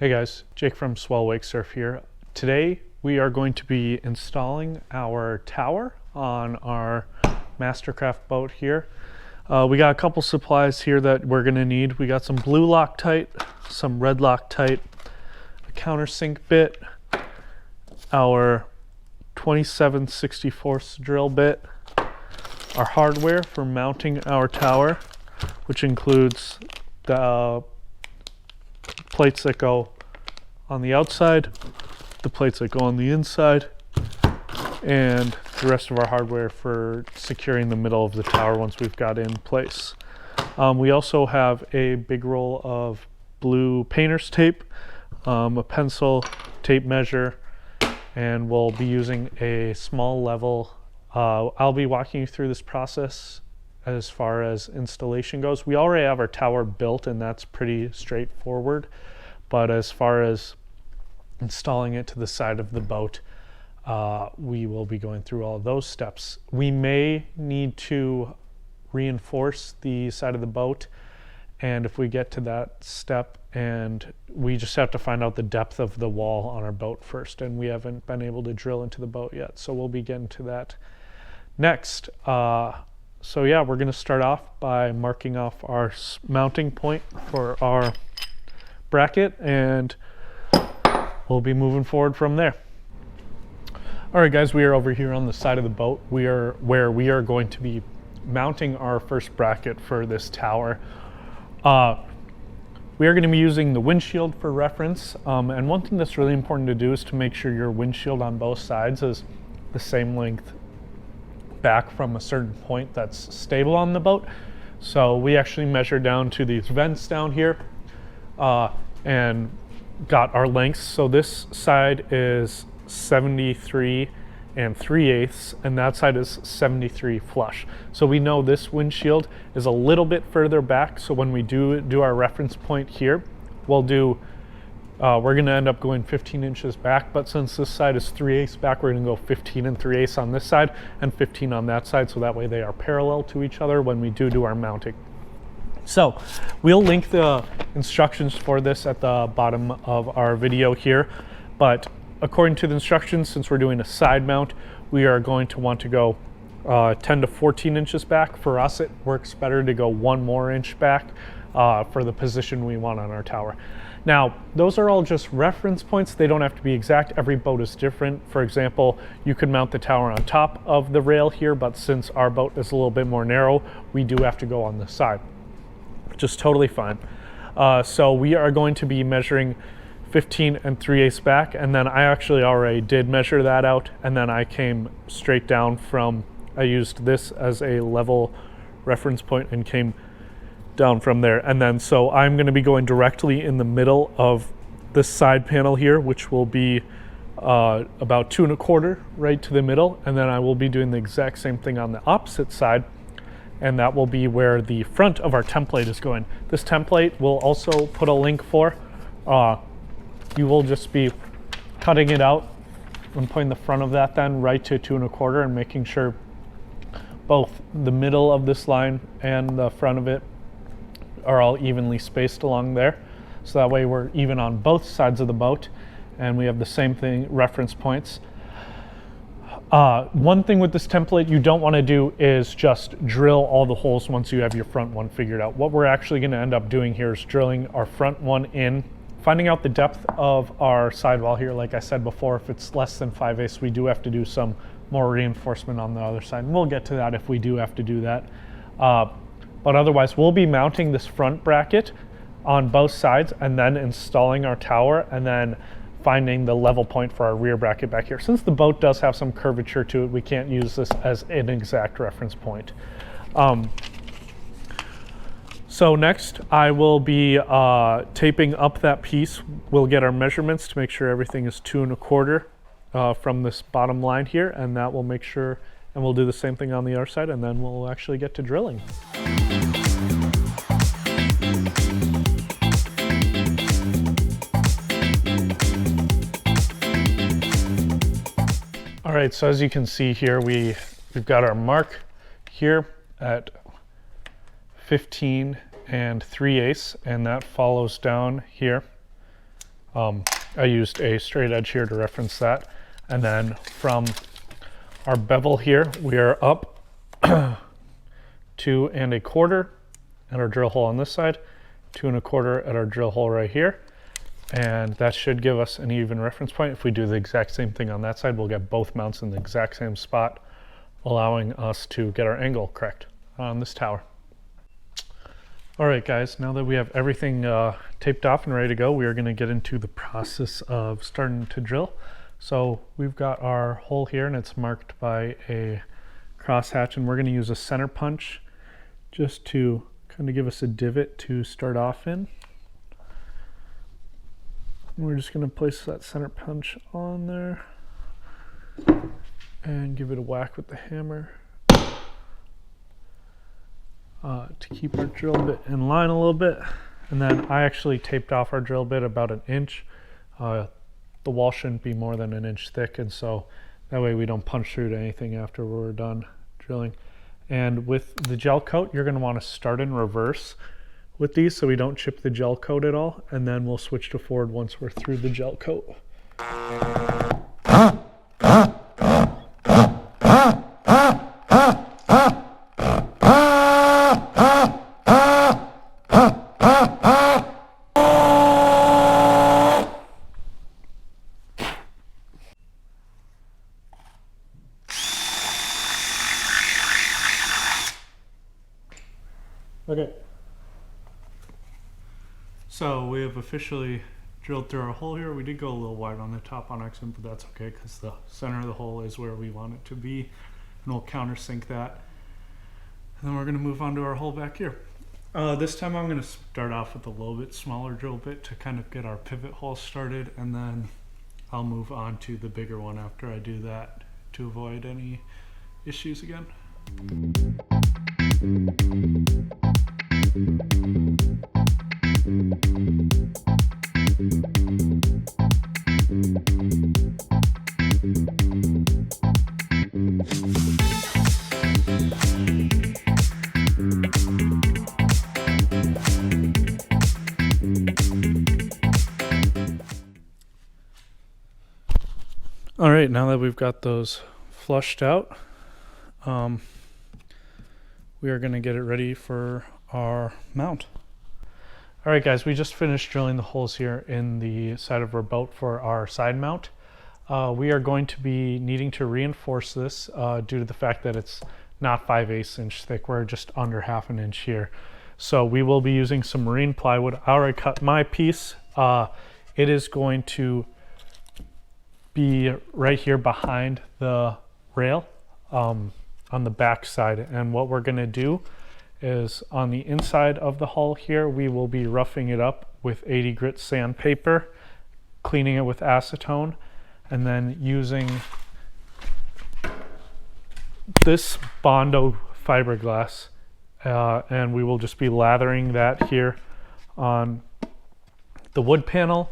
Hey guys, Jake from Swivel Wakesurf here. Today we are going to be installing our tower on our Mastercraft boat here. We got a couple supplies here that we're going to need. We got some blue Loctite, some red Loctite, a countersink bit, our 27/64 drill bit, our hardware for mounting our tower, which includes the plates that go on the outside, the plates that go on the inside, and the rest of our hardware for securing the middle of the tower once we've got in place. We also have a big roll of blue painter's tape, a pencil, tape measure, and we'll be using a small level. I'll be walking you through this process as far as installation goes. We already have our tower built and that's pretty straightforward, but as far as installing it to the side of the boat, we will be going through all of those steps. We may need to reinforce the side of the boat, and if we get to that step, and we just have to find out the depth of the wall on our boat first, and we haven't been able to drill into the boat yet, so we'll be getting to that next. So yeah, we're going to start off by marking off our mounting point for our bracket, and we'll be moving forward from there. All right guys, we are over here on the side of the boat. Where we are going to be mounting our first bracket for this tower. We are going to be using the windshield for reference, and one thing that's really important to do is to make sure your windshield on both sides is the same length back from a certain point that's stable on the boat. So we actually measured down to these vents down here and got our lengths. So this side is 73 3/8, and that side is 73 flush. So we know this windshield is a little bit further back, so when we do our reference point here, we'll do we're going to end up going 15 inches back, but since this side is 3/8 back, we're going to go 15 3/8 on this side and 15 on that side, so that way they are parallel to each other when we do our mounting. So we'll link the instructions for this at the bottom of our video here, but according to the instructions, since we're doing a side mount, we are going to want to go 10 to 14 inches back. For us, it works better to go 1 more inch back for the position we want on our tower. Now, those are all just reference points. They don't have to be exact. Every boat is different. For example, you could mount the tower on top of the rail here, but since our boat is a little bit more narrow, we do have to go on the side, which is totally fine. So we are going to be measuring 15 3/8 back, and then I actually already did measure that out, and then I came straight down from, I used this as a level reference point and came down from there. And then so I'm going to be going directly in the middle of this side panel here, which will be about 2 1/4 right to the middle, and then I will be doing the exact same thing on the opposite side, and that will be where the front of our template is going. This template will also put a link for. You will just be cutting it out and putting the front of that then right to 2 1/4 and making sure both the middle of this line and the front of it are all evenly spaced along there. So that way we're even on both sides of the boat and we have the same thing, reference points. One thing with this template you don't want to do is just drill all the holes once you have your front one figured out. What we're actually going to end up doing here is drilling our front one in, finding out the depth of our sidewall here. Like I said before, if it's less than 5/8, we do have to do some more reinforcement on the other side, and we'll get to that if we do have to do that. But otherwise, we'll be mounting this front bracket on both sides and then installing our tower and then finding the level point for our rear bracket back here. Since the boat does have some curvature to it, we can't use this as an exact reference point. So next, I will be taping up that piece. We'll get our measurements to make sure everything is 2 1/4 from this bottom line here, and that will make sure, and we'll do the same thing on the other side, and then we'll actually get to drilling. All right, so as you can see here, we've got our mark here at 15 3/8, and that follows down here I used a straight edge here to reference that. And then from our bevel here, we are up 2 1/4 at our drill hole on this side, 2 1/4 at our drill hole right here. And that should give us an even reference point. If we do the exact same thing on that side, we'll get both mounts in the exact same spot, allowing us to get our angle correct on this tower. All right, guys, now that we have everything taped off and ready to go, we are going to get into the process of starting to drill. So we've got our hole here, and it's marked by a crosshatch, and we're going to use a center punch just to kind of give us a divot to start off in. And we're just going to place that center punch on there and give it a whack with the hammer to keep our drill bit in line a little bit. And then I actually taped off our drill bit about 1 inch. The wall shouldn't be more than 1 inch thick, and so that way we don't punch through to anything after we're done drilling. And with the gel coat, you're going to want to start in reverse with these so we don't chip the gel coat at all, and then we'll switch to forward once we're through the gel coat. Okay. So we have officially drilled through our hole here. We did go a little wide on the top on accident, but that's okay because the center of the hole is where we want it to be, and we'll countersink that. And then we're going to move on to our hole back here. This time I'm going to start off with a little bit smaller drill bit to kind of get our pivot hole started, and then I'll move on to the bigger one after I do that to avoid any issues again. All right, now that we've got those flushed out, we are going to get it ready for our mount. All right, guys, we just finished drilling the holes here in the side of our boat for our side mount. We are going to be needing to reinforce this due to the fact that it's not 5/8 inch thick. We're just under 1/2 inch here. So we will be using some marine plywood. I already cut my piece. It is going to be right here behind the rail on the back side. And what we're going to do is on the inside of the hull here, we will be roughing it up with 80 grit sandpaper, cleaning it with acetone, and then using this Bondo fiberglass, and we will just be lathering that here on the wood panel.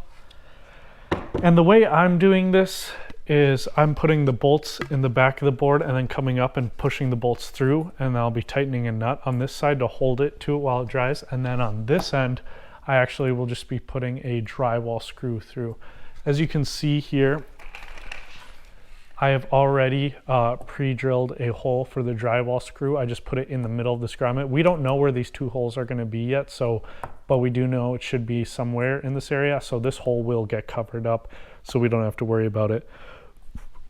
And the way I'm doing this is I'm putting the bolts in the back of the board and then coming up and pushing the bolts through, and I'll be tightening a nut on this side to hold it to it while it dries. And then on this end, I actually will just be putting a drywall screw through. As you can see here, I have already pre-drilled a hole for the drywall screw. I just put it in the middle of this grommet. We don't know where these two holes are going to be yet, but we do know it should be somewhere in this area. So this hole will get covered up, so we don't have to worry about it.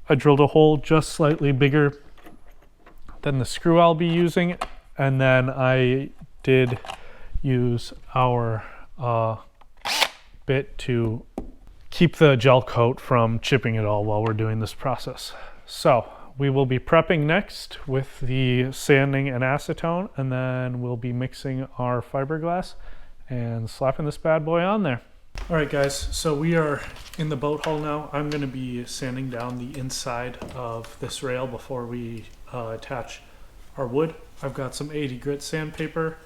I drilled a hole just slightly bigger than the screw I'll be using, and then I did use our bit to keep the gel coat from chipping it all while we're doing this process. So we will be prepping next with the sanding and acetone, and then we'll be mixing our fiberglass and slapping this bad boy on there. All right, guys, so we are in the boat hull now. I'm going to be sanding down the inside of this rail before we attach our wood. I've got some 80 grit sandpaper.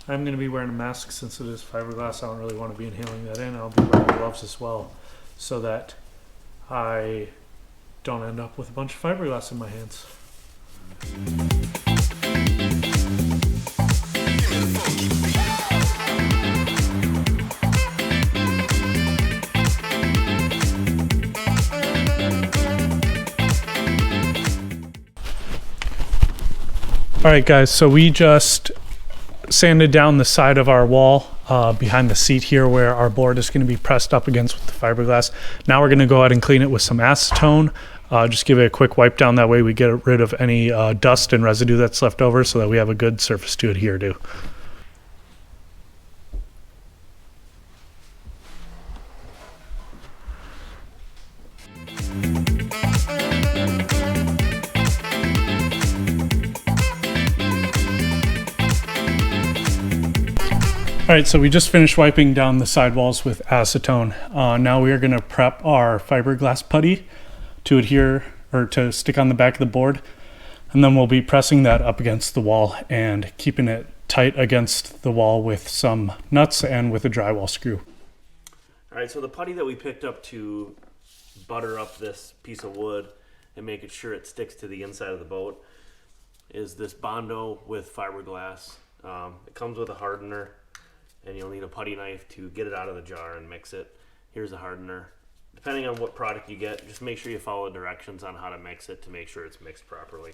I'm going to be wearing a mask since it is fiberglass. I don't really want to be inhaling that in. I'll be wearing gloves as well, so that I don't end up with a bunch of fiberglass in my hands. All right, guys, so we just sanded down the side of our wall behind the seat here where our board is going to be pressed up against with the fiberglass. Now we're going to go ahead and clean it with some acetone. Just give it a quick wipe down. That way we get rid of any dust and residue that's left over so that we have a good surface to adhere to. All right, so we just finished wiping down the sidewalls with acetone. Now we are going to prep our fiberglass putty to adhere or to stick on the back of the board. And then we'll be pressing that up against the wall and keeping it tight against the wall with some nuts and with a drywall screw. All right, so the putty that we picked up to butter up this piece of wood and make sure it sticks to the inside of the boat is this Bondo with fiberglass. It comes with a hardener, and you'll need a putty knife to get it out of the jar and mix it. Here's a hardener. Depending on what product you get, just make sure you follow directions on how to mix it to make sure it's mixed properly.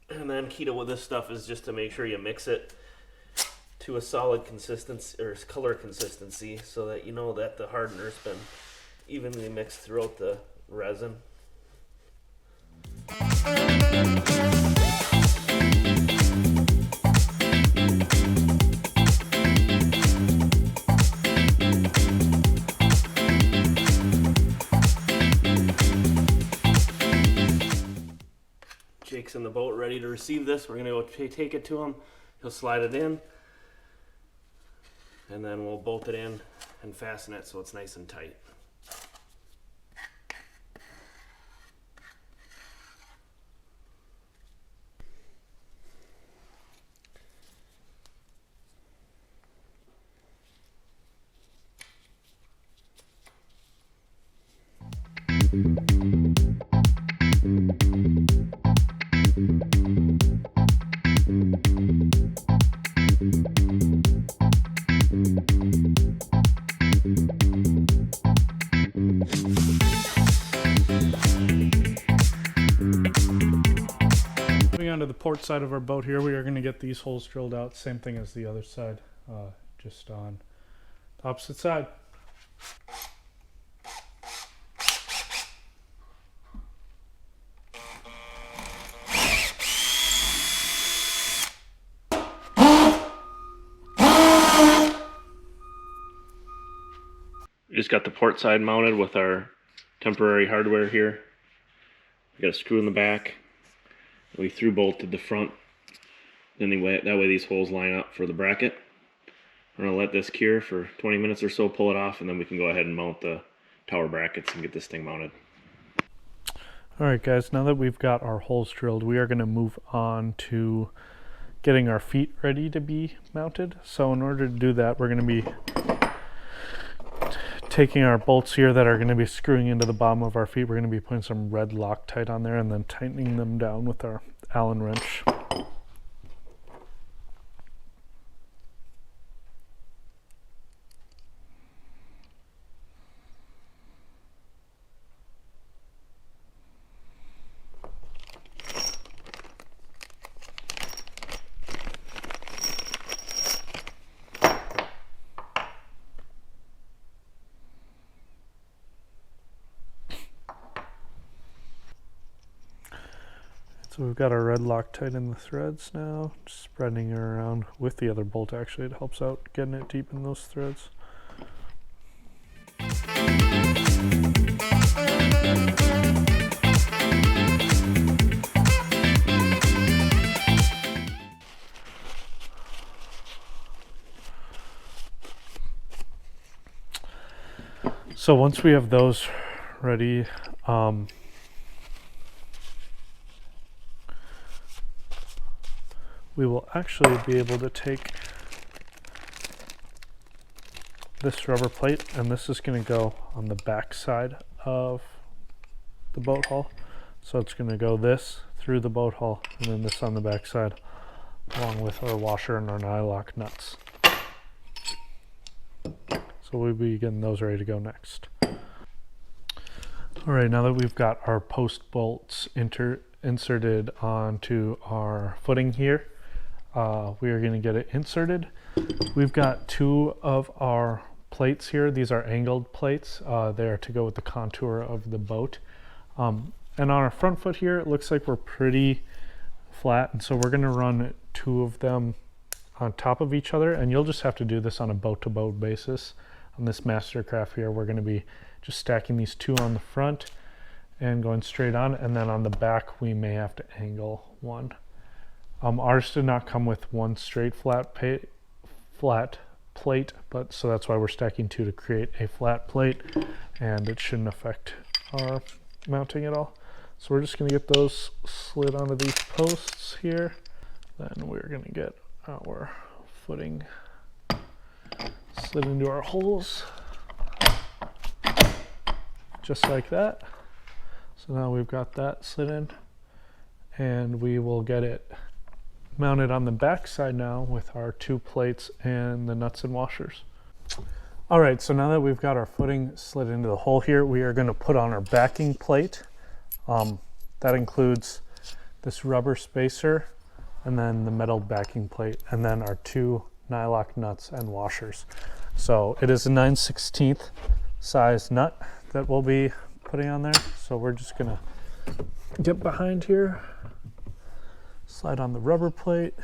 And then key to this stuff is just to make sure you mix it to a solid consistency or color consistency so that you know that the hardener's been evenly mixed throughout the resin. Jake's in the boat ready to receive this. We're going to go take it to him. He'll slide it in, and then we'll bolt it in and fasten it so it's nice and tight. Moving on to the port side of our boat here, we are going to get these holes drilled out. Same thing as the other side, just on the opposite side. We just got the port side mounted with our temporary hardware here. We got a screw in the back. We through bolted the front. Anyway, that way these holes line up for the bracket. We're gonna let this cure for 20 minutes or so, pull it off, and then we can go ahead and mount the tower brackets and get this thing mounted. All right, guys, now that we've got our holes drilled, we are going to move on to getting our feet ready to be mounted. So in order to do that, we're going to be taking our bolts here that are going to be screwing into the bottom of our feet. We're going to be putting some red Loctite on there and then tightening them down with our Allen wrench. So we've got our red Loctite in the threads now, just spreading it around with the other bolt. Actually, it helps out getting it deep in those threads. So once we have those ready, we will actually be able to take this rubber plate, and this is going to go on the back side of the boat hull. So it's going to go this through the boat hull, and then this on the back side, along with our washer and our nylock nuts. So we'll be getting those ready to go next. All right, now that we've got our post bolts inserted onto our footing here, we are going to get it inserted. We've got 2 of our plates here. These are angled plates. They are to go with the contour of the boat. And on our front foot here, it looks like we're pretty flat, and so we're going to run 2 of them on top of each other, and you'll just have to do this on a boat-to-boat basis. On this Mastercraft here, we're going to be just stacking these 2 on the front and going straight on, and then on the back we may have to angle 1. Ours did not come with 1 straight flat plate, but so that's why we're stacking 2 to create a flat plate, and it shouldn't affect our mounting at all. So we're just going to get those slid onto these posts here. Then we're going to get our footing slid into our holes, just like that. So now we've got that slid in, and we will get it mounted on the back side now with our 2 plates and the nuts and washers. All right, so now that we've got our footing slid into the hole here, we are going to put on our backing plate. That includes this rubber spacer and then the metal backing plate, and then our 2 nylock nuts and washers. So it is a 9/16 size nut that we'll be putting on there. So we're just gonna get behind here, slide on the rubber plate,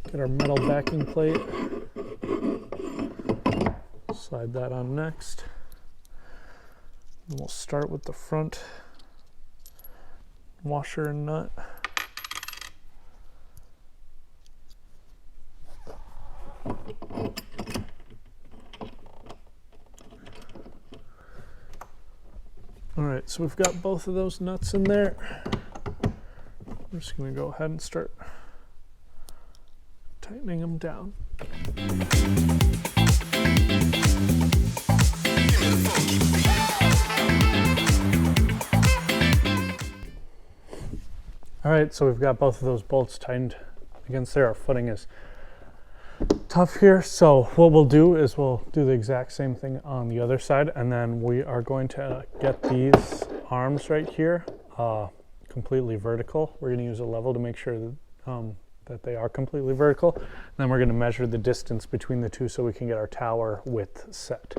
get our metal backing plate, slide that on next. And we'll start with the front washer and nut. All right, so we've got both of those nuts in there. I'm just going to go ahead and start tightening them down. All right, so we've got both of those bolts tightened against there. Our footing is tough here, so what we'll do is we'll do the exact same thing on the other side, and then we are going to get these arms right here completely vertical. We're going to use a level to make sure that, that they are completely vertical. And then we're going to measure the distance between the 2 so we can get our tower width set.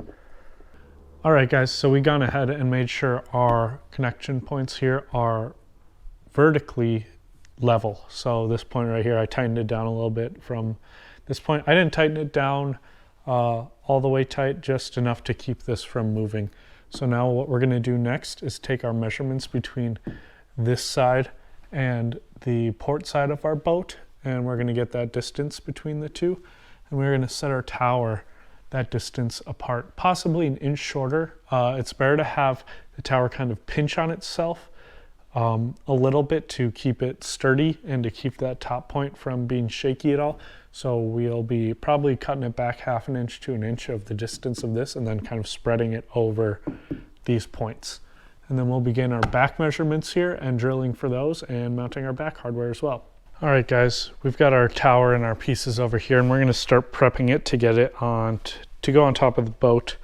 All right, guys, so we gone ahead and made sure our connection points here are vertically level. So this point right here, I tightened it down a little bit from this point. I didn't tighten it down all the way tight, just enough to keep this from moving. So now what we're going to do next is take our measurements between this side and the port side of our boat, and we're going to get that distance between the 2, and we're going to set our tower that distance apart, possibly an inch shorter. It's better to have the tower kind of pinch on itself a little bit to keep it sturdy and to keep that top point from being shaky at all. So we'll be probably cutting it back 1/2 inch to 1 inch of the distance of this, and then kind of spreading it over these points. And then we'll begin our back measurements here and drilling for those and mounting our back hardware as well. All right, guys, we've got our tower and our pieces over here, and we're going to start prepping it to get it on to go on top of the boat.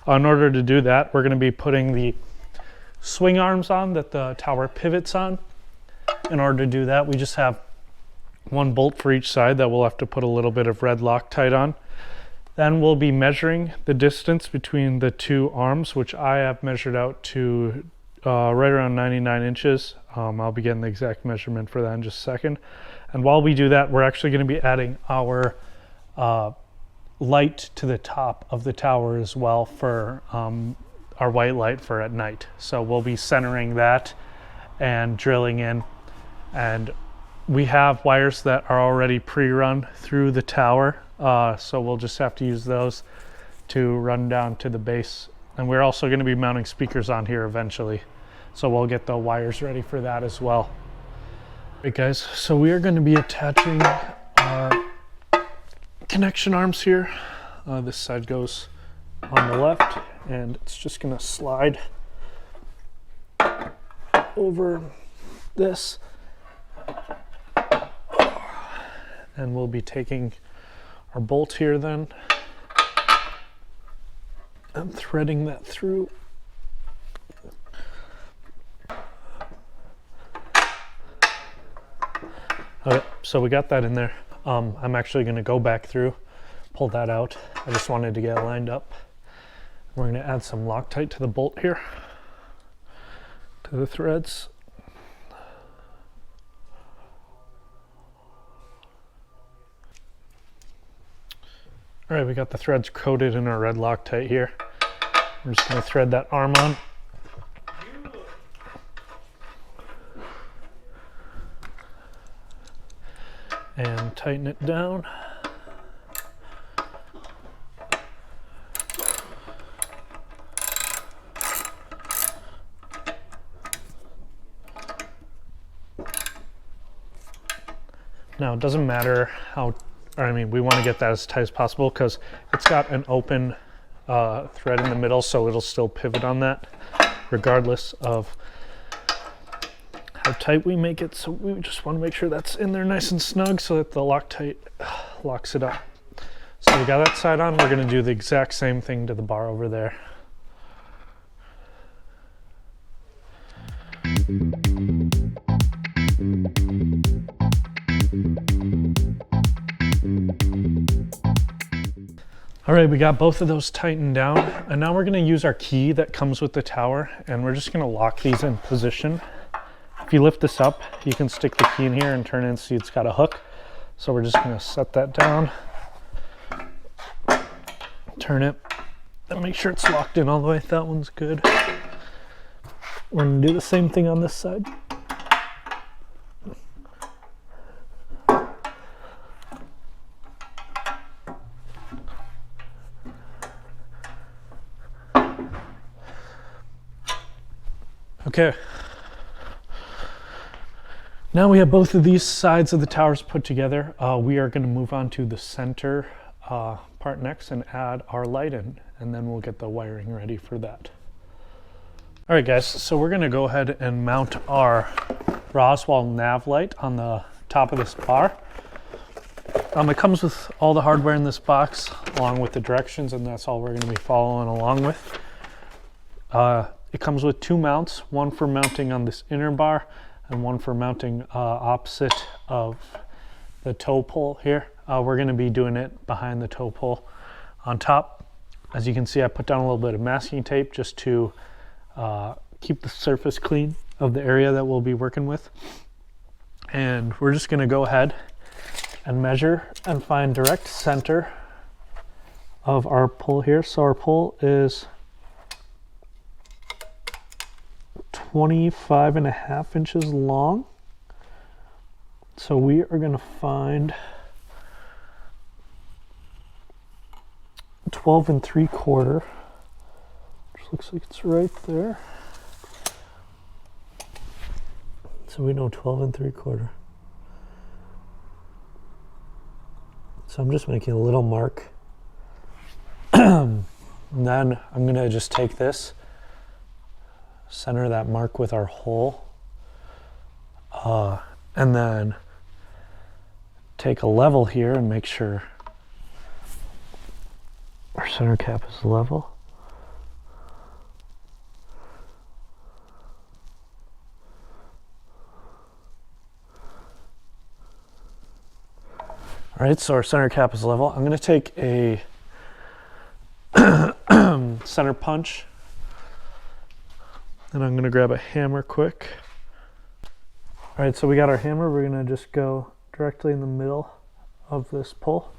In order to do that, we're going to be putting the swing arms on that the tower pivots on. In order to do that, we just have 1 bolt for each side that we'll have to put a little bit of red Loctite on. Then we'll be measuring the distance between the 2 arms, which I have measured out to right around 99 inches. I'll be getting the exact measurement for that in just a second. And while we do that, we're actually going to be adding our light to the top of the tower as well for our white light for at night. So we'll be centering that and drilling in, and we have wires that are already pre-run through the tower, so we'll just have to use those to run down to the base. And we're also going to be mounting speakers on here eventually, so we'll get the wires ready for that as well. Right, guys, so we are going to be attaching our connection arms here. This side goes on the left, and it's just going to slide over this, and we'll be taking our bolt here then and threading that through. Okay, so we got that in there. I'm actually going to go back through, pull that out. I just wanted to get it lined up. We're going to add some Loctite to the bolt here, to the threads. All right, we got the threads coated in our red Loctite here. We're just going to thread that arm on. And tighten it down. Now it doesn't matter how, we want to get that as tight as possible because it's got an open thread in the middle, so it'll still pivot on that regardless of how tight we make it. So we just want to make sure that's in there nice and snug so that the Loctite locks it up. So we got that side on. We're going to do the exact same thing to the bar over there. All right, we got both of those tightened down, and now we're going to use our key that comes with the tower, and we're just going to lock these in position. If you lift this up, you can stick the key in here and turn it and see it's got a hook. So we're just going to set that down, turn it, and make sure it's locked in all the way. That one's good. We're going to do the same thing on this side. Okay. Now we have both of these sides of the towers put together. We are going to move on to the center part next and add our light in, and then we'll get the wiring ready for that. All right, guys, so we're going to go ahead and mount our Roswell nav light on the top of this bar. It comes with all the hardware in this box along with the directions, and that's all we're going to be following along with. It comes with two mounts, one for mounting on this inner bar and one for mounting opposite of the tow pole here. We're going to be doing it behind the tow pole. On top, as you can see, I put down a little bit of masking tape just to keep the surface clean of the area that we'll be working with. And we're just going to go ahead and measure and find direct center of our pole here. So our pole is 25.5 inches long. So we are going to find 12 3/4, which looks like it's right there. So we know 12 3/4. So I'm just making a little mark. And then I'm going to just take this, center that mark with our hole, and then take a level here and make sure our center cap is level. All right, so our center cap is level. I'm going to take a center punch, and I'm going to grab a hammer quick. All right, so we got our hammer. We're going to just go directly in the middle of this pole.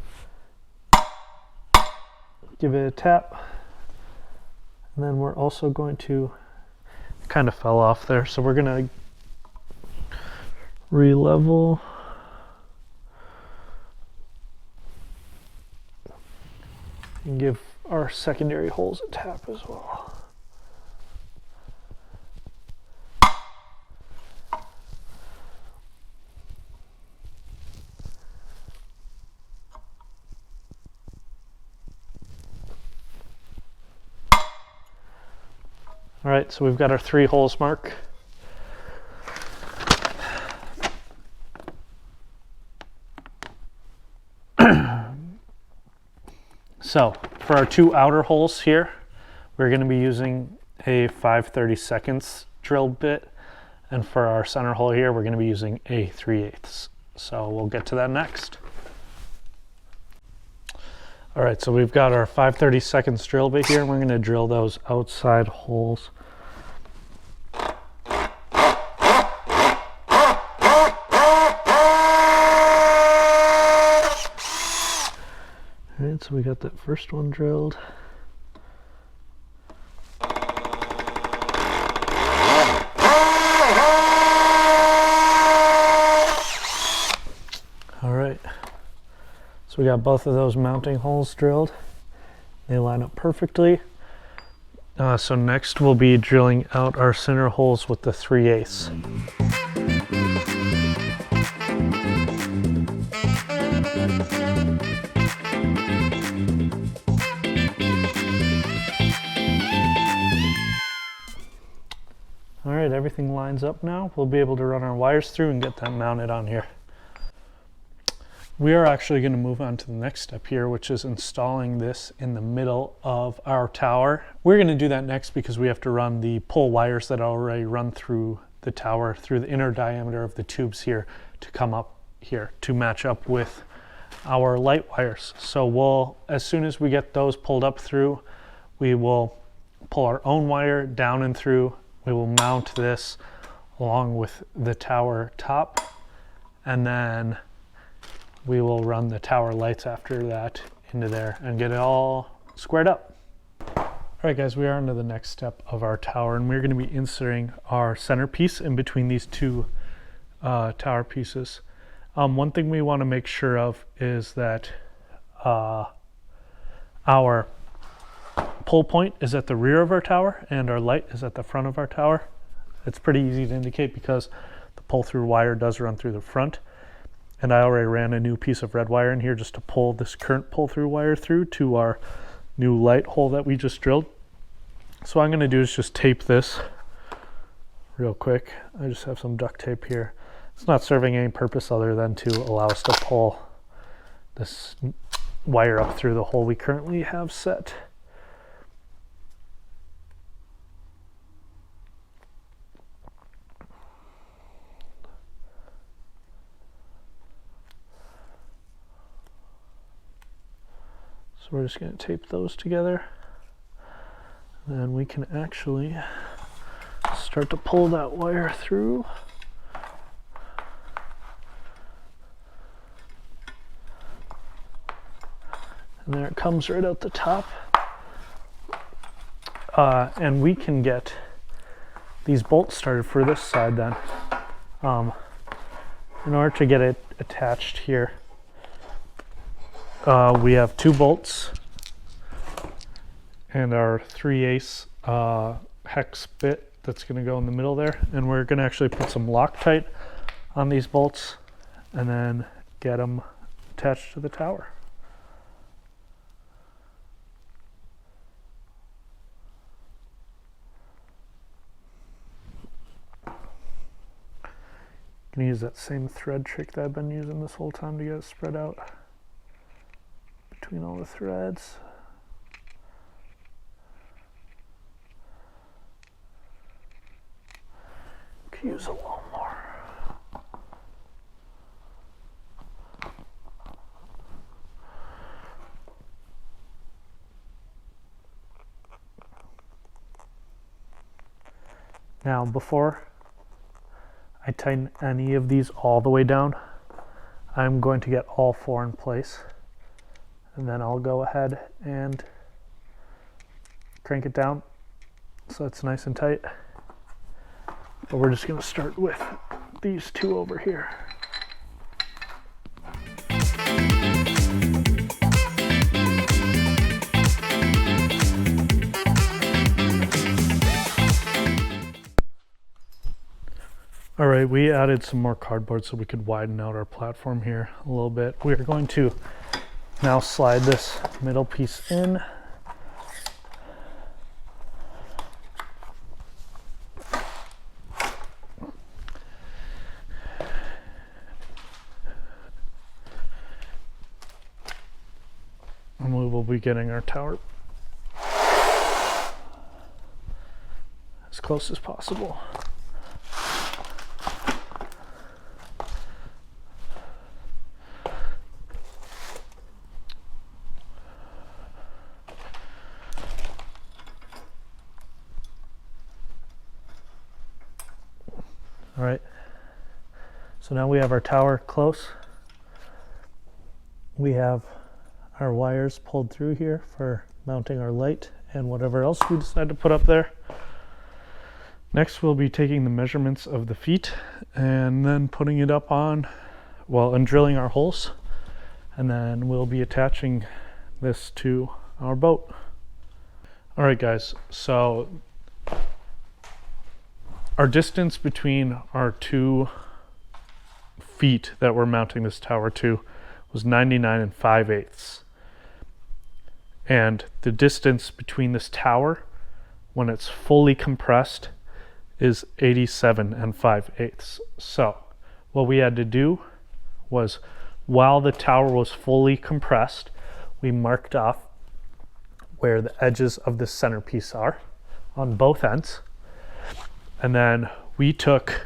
Give it a tap. And then we're also going to, it kind of fell off there, so we're going to re-level. And give our secondary holes a tap as well. All right, so we've got our 3 holes marked. So for our two outer holes here, we're going to be using a 5/32 drill bit, and for our center hole here, we're going to be using a 3/8. So we'll get to that next. All right, so we've got our 5/32 drill bit here, and we're going to drill those outside holes. All right, so we got that first one drilled. All right, so we got both of those mounting holes drilled. They line up perfectly. So next we'll be drilling out our center holes with the 3/8. All right, everything lines up now. We'll be able to run our wires through and get that mounted on here. We are actually going to move on to the next step here, which is installing this in the middle of our tower. We're going to do that next because we have to run the pull wires that already run through the tower, through the inner diameter of the tubes here to come up here to match up with our light wires. So we'll, as soon as we get those pulled up through, we will pull our own wire down and through. We will mount this along with the tower top, and then we will run the tower lights after that into there and get it all squared up. All right, guys, we are into the next step of our tower, and we're going to be inserting our centerpiece in between these two tower pieces. One thing we want to make sure of is that our pull point is at the rear of our tower and our light is at the front of our tower. It's pretty easy to indicate because the pull-through wire does run through the front. And I already ran a new piece of red wire in here just to pull this current pull-through wire through to our new light hole that we just drilled. So what I'm going to do is just tape this real quick. I just have some duct tape here. It's not serving any purpose other than to allow us to pull this wire up through the hole we currently have set. So we're just going to tape those together. Then we can actually start to pull that wire through. And there it comes right out the top. And we can get these bolts started for this side then. In order to get it attached here, we have 2 bolts and our 3/8 hex bit that's going to go in the middle there, and we're going to actually put some Loctite on these bolts and then get them attached to the tower. I'm going to use that same thread trick that I've been using this whole time to get it spread out between all the threads. Could use a little more. Now, before I tighten any of these all the way down, I'm going to get all 4 in place, and then I'll go ahead and crank it down so it's nice and tight. But we're just going to start with these 2 over here. All right, we added some more cardboard so we could widen out our platform here a little bit. We are going to now slide this middle piece in. And we will be getting our tower as close as possible. All right, so now we have our tower close. We have our wires pulled through here for mounting our light and whatever else we decide to put up there. Next, we'll be taking the measurements of the feet and then putting it up on, well, and drilling our holes. And then we'll be attaching this to our boat. All right, guys, so our distance between our 2 feet that we're mounting this tower to was 99 5/8. And the distance between this tower, when it's fully compressed, is 87 5/8. So what we had to do was, while the tower was fully compressed, we marked off where the edges of the centerpiece are on both ends. And then we took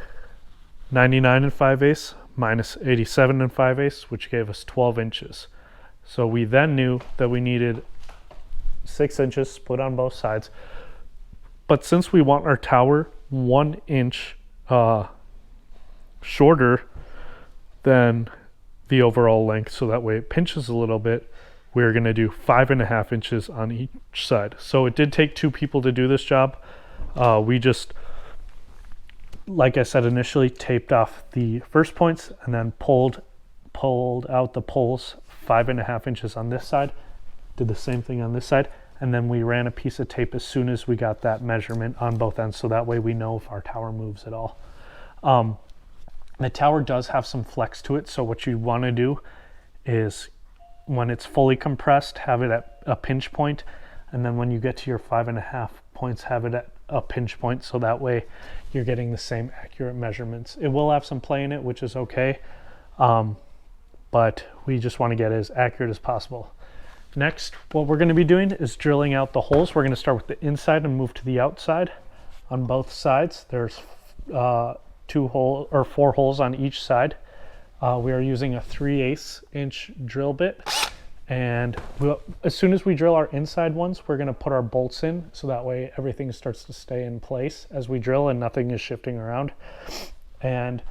99 5/8 minus 87 5/8, which gave us 12 inches. So we then knew that we needed 6 inches split on both sides. But since we want our tower 1 inch shorter than the overall length, so that way it pinches a little bit, we're going to do 5.5 inches on each side. So it did take 2 people to do this job. We just, like I said initially, taped off the first points and then pulled out the poles 5.5 inches on this side, did the same thing on this side, and then we ran a piece of tape as soon as we got that measurement on both ends, so that way we know if our tower moves at all. The tower does have some flex to it, so what you want to do is, when it's fully compressed, have it at a pinch point, and then when you get to your 5.5 points, have it at a pinch point, so that way you're getting the same accurate measurements. It will have some play in it, which is okay, but we just want to get it as accurate as possible. Next, what we're going to be doing is drilling out the holes. We're going to start with the inside and move to the outside on both sides. There's 4 holes on each side. We are using a 3/8 inch drill bit, and as soon as we drill our inside ones, we're going to put our bolts in, so that way everything starts to stay in place as we drill and nothing is shifting around. And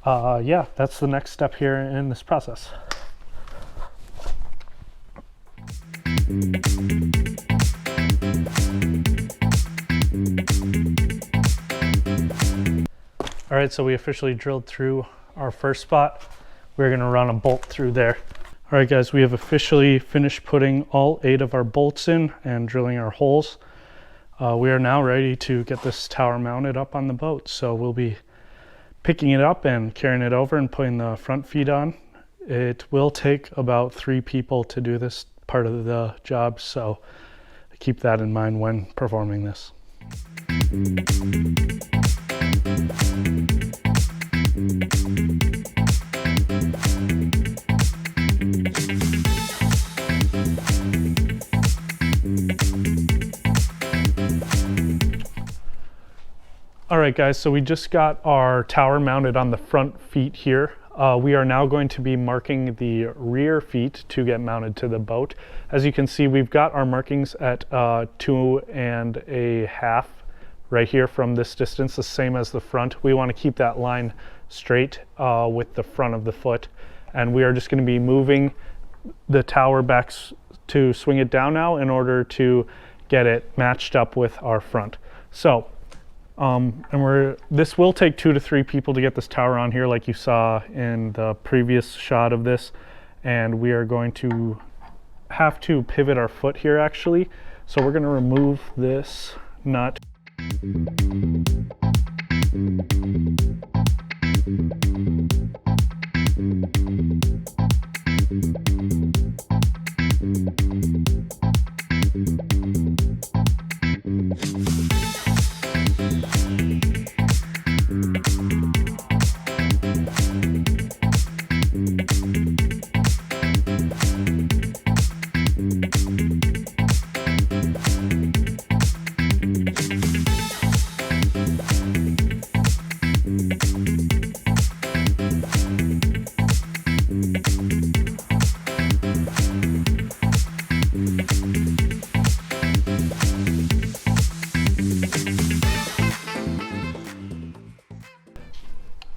yeah, that's the next step here in this process. All right, so we officially drilled through our first spot. We're going to run a bolt through there. All right, guys, we have officially finished putting all 8 of our bolts in and drilling our holes. We are now ready to get this tower mounted up on the boat. So we'll be picking it up and carrying it over and putting the front feet on. It will take about 3 people to do this part of the job, so keep that in mind when performing this. All right, guys, so we just got our tower mounted on the front feet here. We are now going to be marking the rear feet to get mounted to the boat. As you can see, we've got our markings at 2.5 right here from this distance, the same as the front. We want to keep that line straight with the front of the foot. And we are just going to be moving the tower back to swing it down now in order to get it matched up with our front. So, this will take 2 to 3 people to get this tower on here, like you saw in the previous shot of this. And we are going to have to pivot our foot here, actually. So we're going to remove this nut.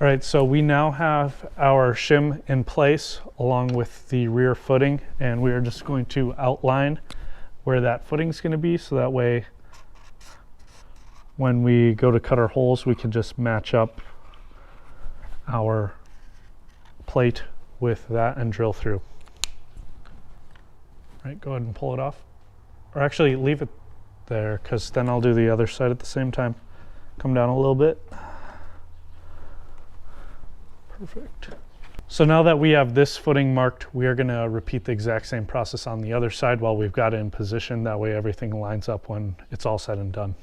All right, so we now have our shim in place along with the rear footing, and we are just going to outline where that footing is going to be, so that way when we go to cut our holes, we can just match up our plate with that and drill through. All right, go ahead and pull it off. Or actually leave it there, because then I'll do the other side at the same time. Come down a little bit. Perfect. So now that we have this footing marked, we are going to repeat the exact same process on the other side while we've got it in position. That way everything lines up when it's all said and done.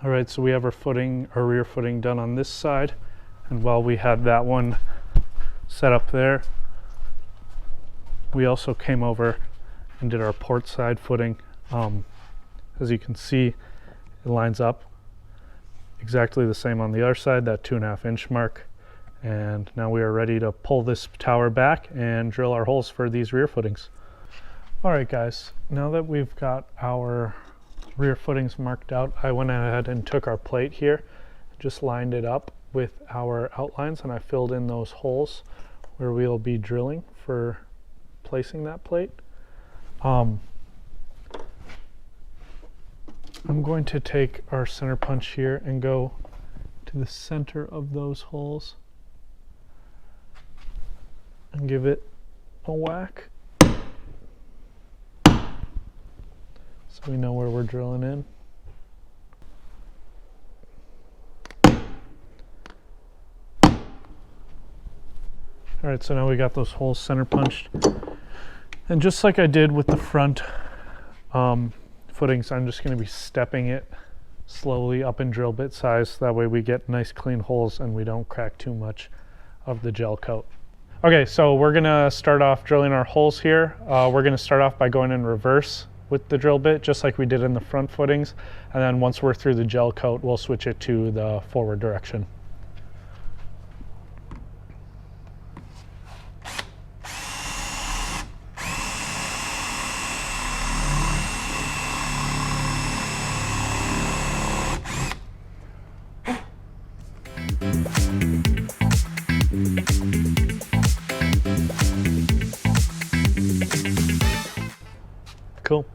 All right, so we have our footing, our rear footing done on this side. And while we had that one set up there, we also came over and did our port side footing. As you can see, it lines up exactly the same on the other side, that 2.5 inch mark. And now we are ready to pull this tower back and drill our holes for these rear footings. All right, guys, now that we've got our rear footings marked out, I went ahead and took our plate here, just lined it up with our outlines, and I filled in those holes where we'll be drilling for placing that plate. I'm going to take our center punch here and go to the center of those holes and give it a whack so we know where we're drilling in. All right, so now we got those holes center punched, and just like I did with the front footings, I'm just going to be stepping it slowly up in drill bit size. That way we get nice clean holes and we don't crack too much of the gel coat. Okay, so we're gonna start off drilling our holes here. We're gonna start off by going in reverse with the drill bit, just like we did in the front footings. And then once we're through the gel coat, we'll switch it to the forward direction. Cool.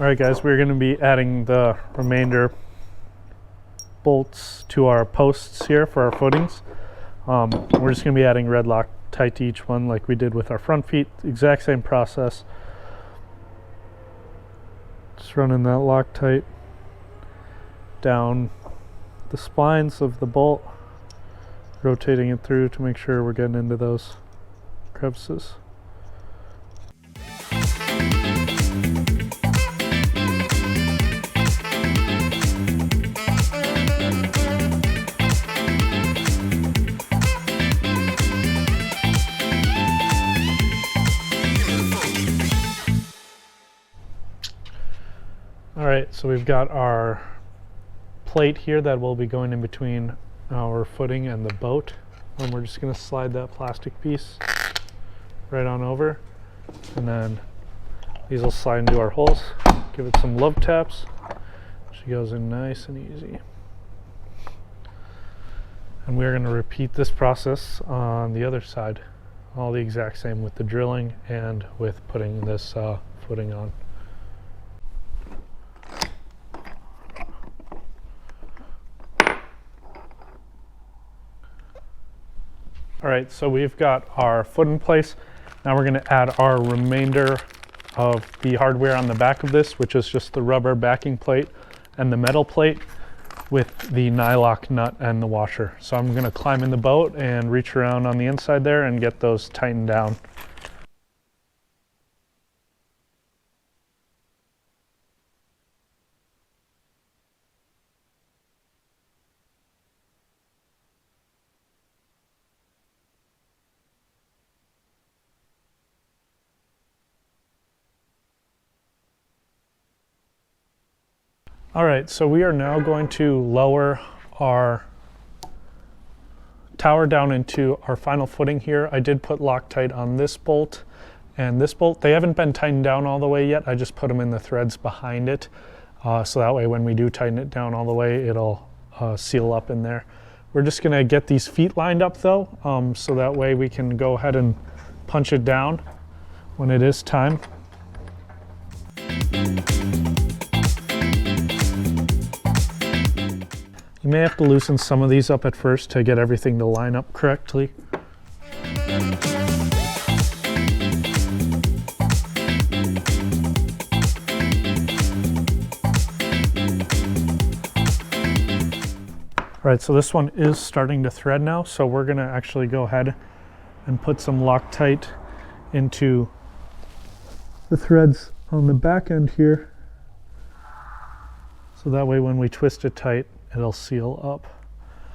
All right, guys, we're going to be adding the remainder bolts to our posts here for our footings. We're just going to be adding red Loctite to each one like we did with our front feet. Exact same process. Just running that Loctite down the splines of the bolt, rotating it through to make sure we're getting into those crevices. All right, so we've got our plate here that will be going in between our footing and the boat, and we're just going to slide that plastic piece right on over, and then these will slide into our holes. Give it some love taps. She goes in nice and easy. And we're going to repeat this process on the other side, all the exact same with the drilling and with putting this footing on. All right, so we've got our foot in place. Now we're going to add our remainder of the hardware on the back of this, which is just the rubber backing plate and the metal plate with the nylock nut and the washer. So I'm going to climb in the boat and reach around on the inside there and get those tightened down. All right, so we are now going to lower our tower down into our final footing here. I did put Loctite on this bolt and this bolt. They haven't been tightened down all the way yet. I just put them in the threads behind it. So that way when we do tighten it down all the way, it'll seal up in there. We're just gonna get these feet lined up though, so that way we can go ahead and punch it down when it is time. You may have to loosen some of these up at first to get everything to line up correctly. All right, so this one is starting to thread now, so we're gonna actually go ahead and put some Loctite into the threads on the back end here. So that way when we twist it tight, it'll seal up.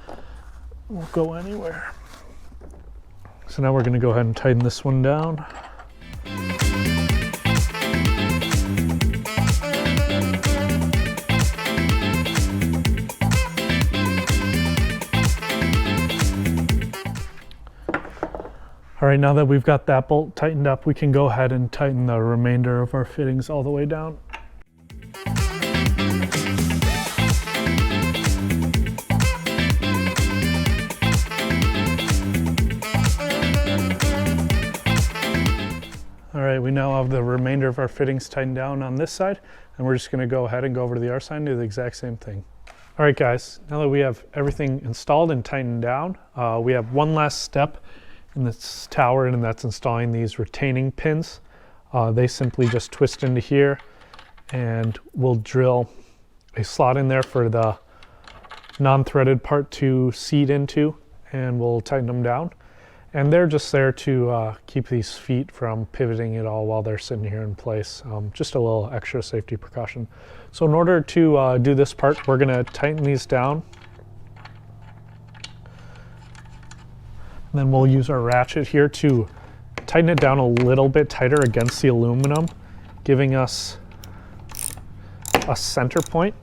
It won't go anywhere. So now we're gonna go ahead and tighten this one down. All right, now that we've got that bolt tightened up, we can go ahead and tighten the remainder of our fittings all the way down. All right, we now have the remainder of our fittings tightened down on this side, and we're just gonna go ahead and go over to the other side and do the exact same thing. All right, guys, now that we have everything installed and tightened down, we have one last step in this tower, and that's installing these retaining pins. They simply just twist into here, and we'll drill a slot in there for the non-threaded part to seat into, and we'll tighten them down. And they're just there to keep these feet from pivoting at all while they're sitting here in place. Just a little extra safety precaution. So in order to do this part, we're gonna tighten these down. And then we'll use our ratchet here to tighten it down a little bit tighter against the aluminum, giving us a center point.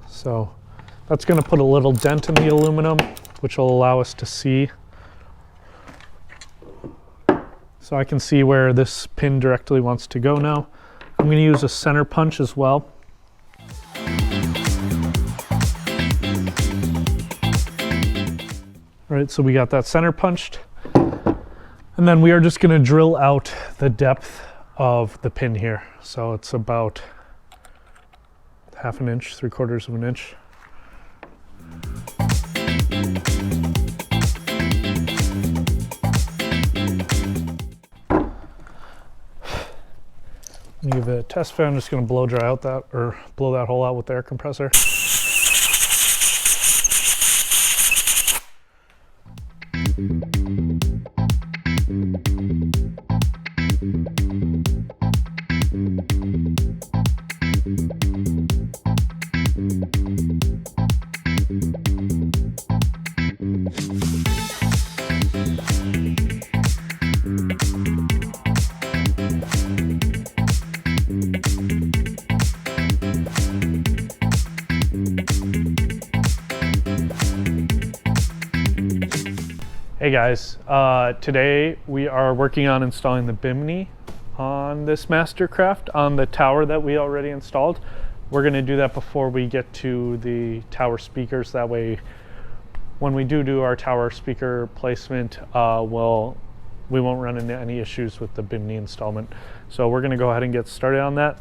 So that's going to put a little dent in the aluminum, which will allow us to see. So I can see where this pin directly wants to go now. I'm going to use a center punch as well. All right, so we got that center punched. And then we are just going to drill out the depth of the pin here. So it's about 1/2 inch, 3/4 of an inch. Give it a test fit. I'm just going to blow dry out that, or blow that hole out with the air compressor. Hey guys, today we are working on installing the Bimini on this Mastercraft on the tower that we already installed. We're going to do that before we get to the tower speakers. That way when we do our tower speaker placement, we won't run into any issues with the Bimini installment. So we're going to go ahead and get started on that.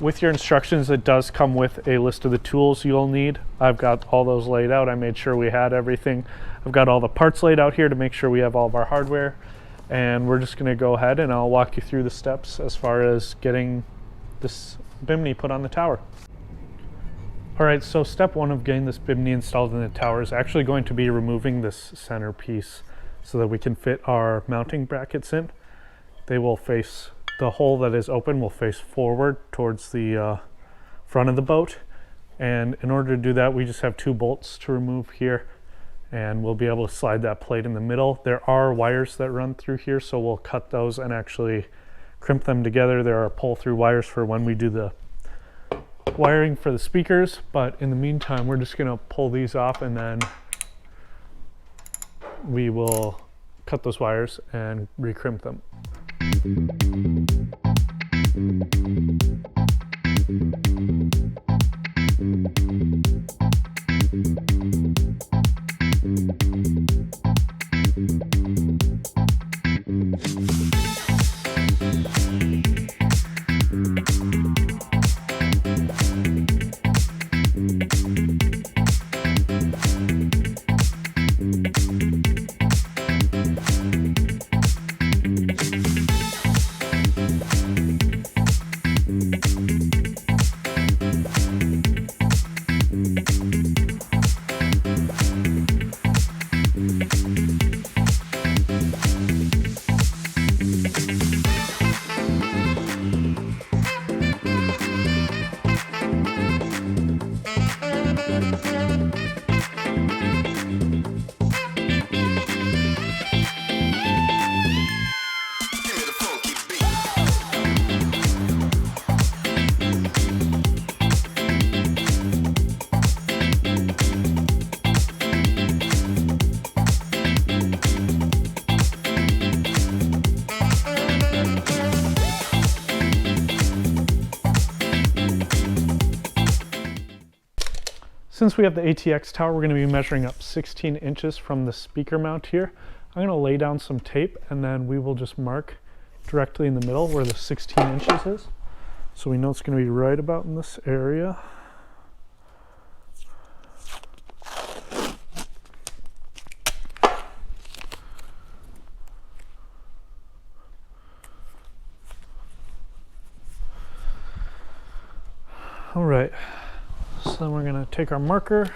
With your instructions, it does come with a list of the tools you'll need. I've got all those laid out. I made sure we had everything. I've got all the parts laid out here to make sure we have all of our hardware. And we're just going to go ahead and I'll walk you through the steps as far as getting this Bimini put on the tower. All right, so step one of getting this Bimini installed in the tower is actually going to be removing this center piece so that we can fit our mounting brackets in. They will face, the hole that is open will face forward towards the front of the boat. And in order to do that, we just have 2 bolts to remove here, and we'll be able to slide that plate in the middle. There are wires that run through here, so we'll cut those and actually crimp them together. There are pull-through wires for when we do the wiring for the speakers, but in the meantime, we're just gonna pull these off, and then we will cut those wires and recrimp them. since we have the ATX tower, we're going to be measuring up 16 inches from the speaker mount here. I'm going to lay down some tape and then we will just mark directly in the middle where the 16 inches is. So we know it's going to be right about in this area. All right, so then we're gonna take our marker,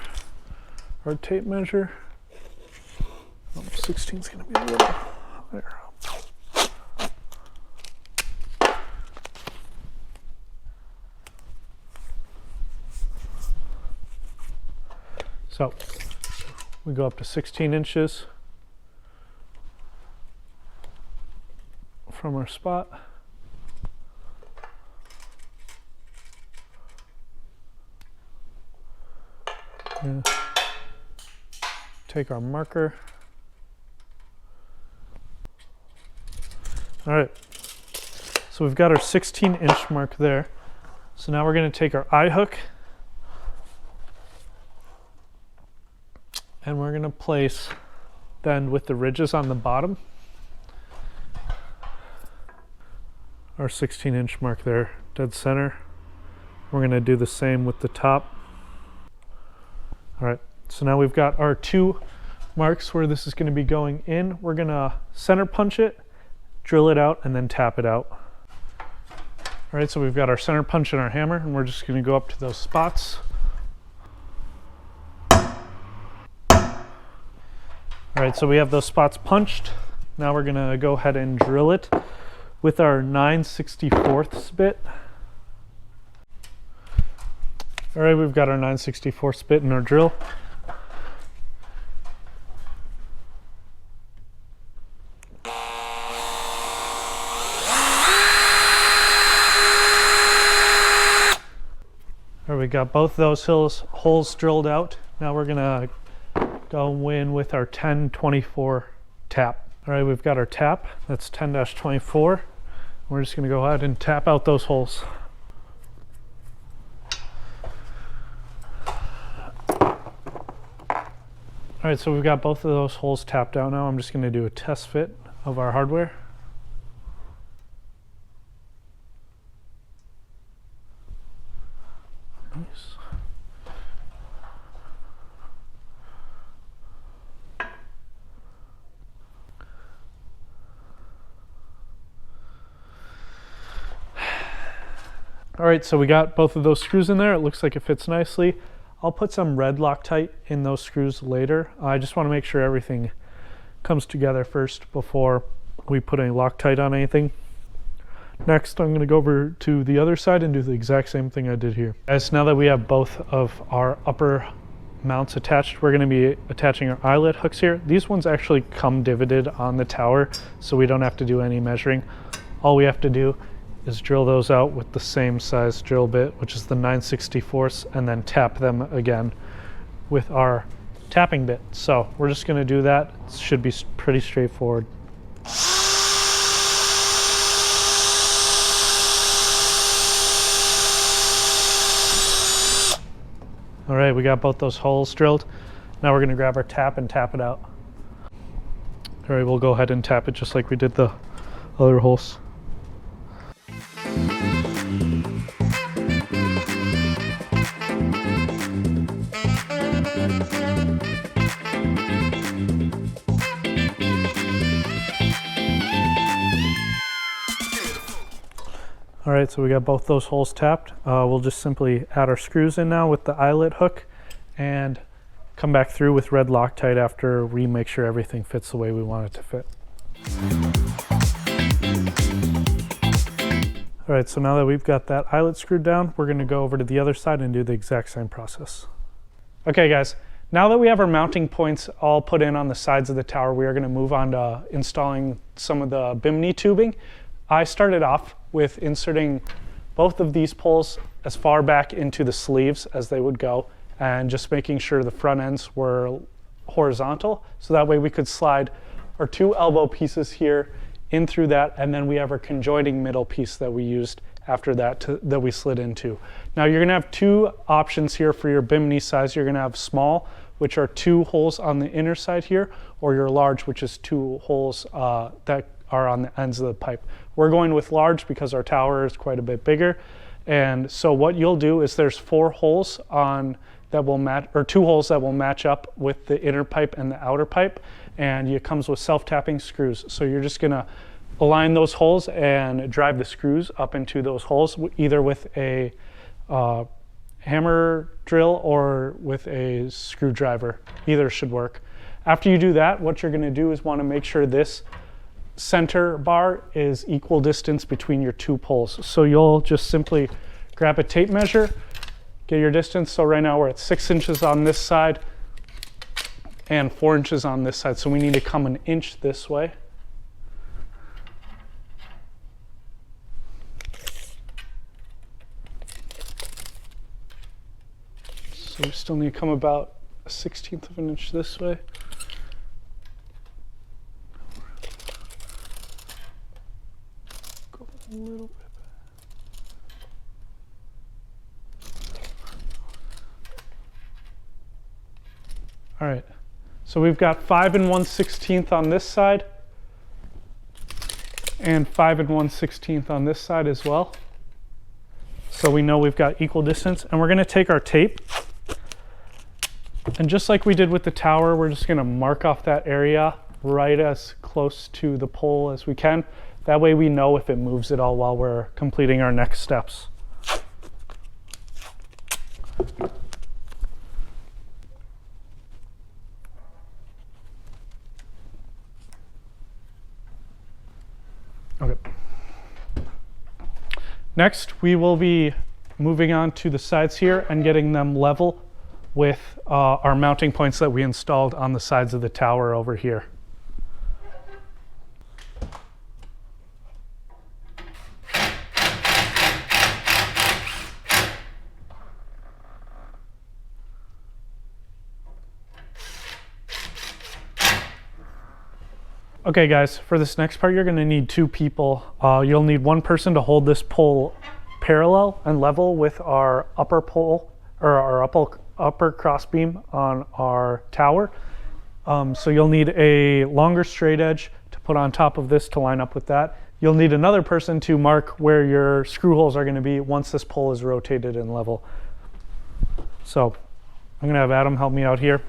our tape measure. 16 is gonna be a little there. So we go up to 16 inches from our spot. Take our marker. All right, so we've got our 16-inch mark there. So now we're going to take our eye hook and we're going to place then with the ridges on the bottom our 16-inch mark there, dead center. We're going to do the same with the top. All right, so now we've got our two marks where this is going to be going in. We're going to center punch it, drill it out, and then tap it out. All right, so we've got our center punch and our hammer, and we're just going to go up to those spots. All right, so we have those spots punched. Now we're going to go ahead and drill it with our 9/64 bit. All right, we've got our 9/64 bit in our drill. All right, we got both those holes drilled out. Now we're gonna go in with our 10/24 tap. All right, we've got our tap, that's 10-24. We're just gonna go ahead and tap out those holes. All right, so we've got both of those holes tapped out now. I'm just going to do a test fit of our hardware. Nice. All right, so we got both of those screws in there. It looks like it fits nicely. I'll put some red Loctite in those screws later. I just want to make sure everything comes together first before we put any Loctite on anything. Next, I'm going to go over to the other side and do the exact same thing I did here. As now that we have both of our upper mounts attached, we're going to be attaching our eyelet hooks here. These ones actually come divoted on the tower, so we don't have to do any measuring. All we have to do is drill those out with the same size drill bit, which is the 9/64, and then tap them again with our tapping bit. So we're just going to do that. It should be pretty straightforward. All right, we got both those holes drilled. Now we're going to grab our tap and tap it out. All right, we'll go ahead and tap it just like we did the other holes. All right, so we got both those holes tapped. We'll just simply add our screws in now with the eyelet hook and come back through with red Loctite after we make sure everything fits the way we want it to fit. All right, so now that we've got that eyelet screwed down, we're gonna go over to the other side and do the exact same process. Okay guys, now that we have our mounting points all put in on the sides of the tower, we are gonna move on to installing some of the Bimini tubing. I started off with inserting both of these poles as far back into the sleeves as they would go, and just making sure the front ends were horizontal, so that way we could slide our two elbow pieces here in through that, and then we have our conjoining middle piece that we used after that that we slid into. Now you're gonna have two options here for your Bimini size. You're gonna have small, which are 2 holes on the inner side here, or your large, which is 2 holes that are on the ends of the pipe. We're going with large because our tower is quite a bit bigger. And so what you'll do is there's 4 holes on that will match, or 2 holes that will match up with the inner pipe and the outer pipe, and it comes with self-tapping screws. So you're just gonna align those holes and drive the screws up into those holes, either with a hammer drill or with a screwdriver. Either should work. After you do that, what you're gonna do is wanna make sure this center bar is equal distance between your 2 poles. So you'll just simply grab a tape measure, get your distance. So right now we're at 6 inches on this side and 4 inches on this side. So we need to come an inch this way. So we still need to come about a 1/16 of an inch this way. Go a little bit. All right, so we've got 5 1/16 on this side and 5 1/16 on this side as well. So we know we've got equal distance, and we're gonna take our tape, and just like we did with the tower, we're just gonna mark off that area right as close to the pole as we can. That way we know if it moves at all while we're completing our next steps. Okay. Next, we will be moving on to the sides here and getting them level with our mounting points that we installed on the sides of the tower over here. Okay guys, for this next part, you're gonna need 2 people. You'll need 1 person to hold this pole parallel and level with our upper pole, or our upper cross beam on our tower. So you'll need a longer straight edge to put on top of this to line up with that. You'll need another person to mark where your screw holes are gonna be once this pole is rotated and level. So I'm gonna have Adam help me out here.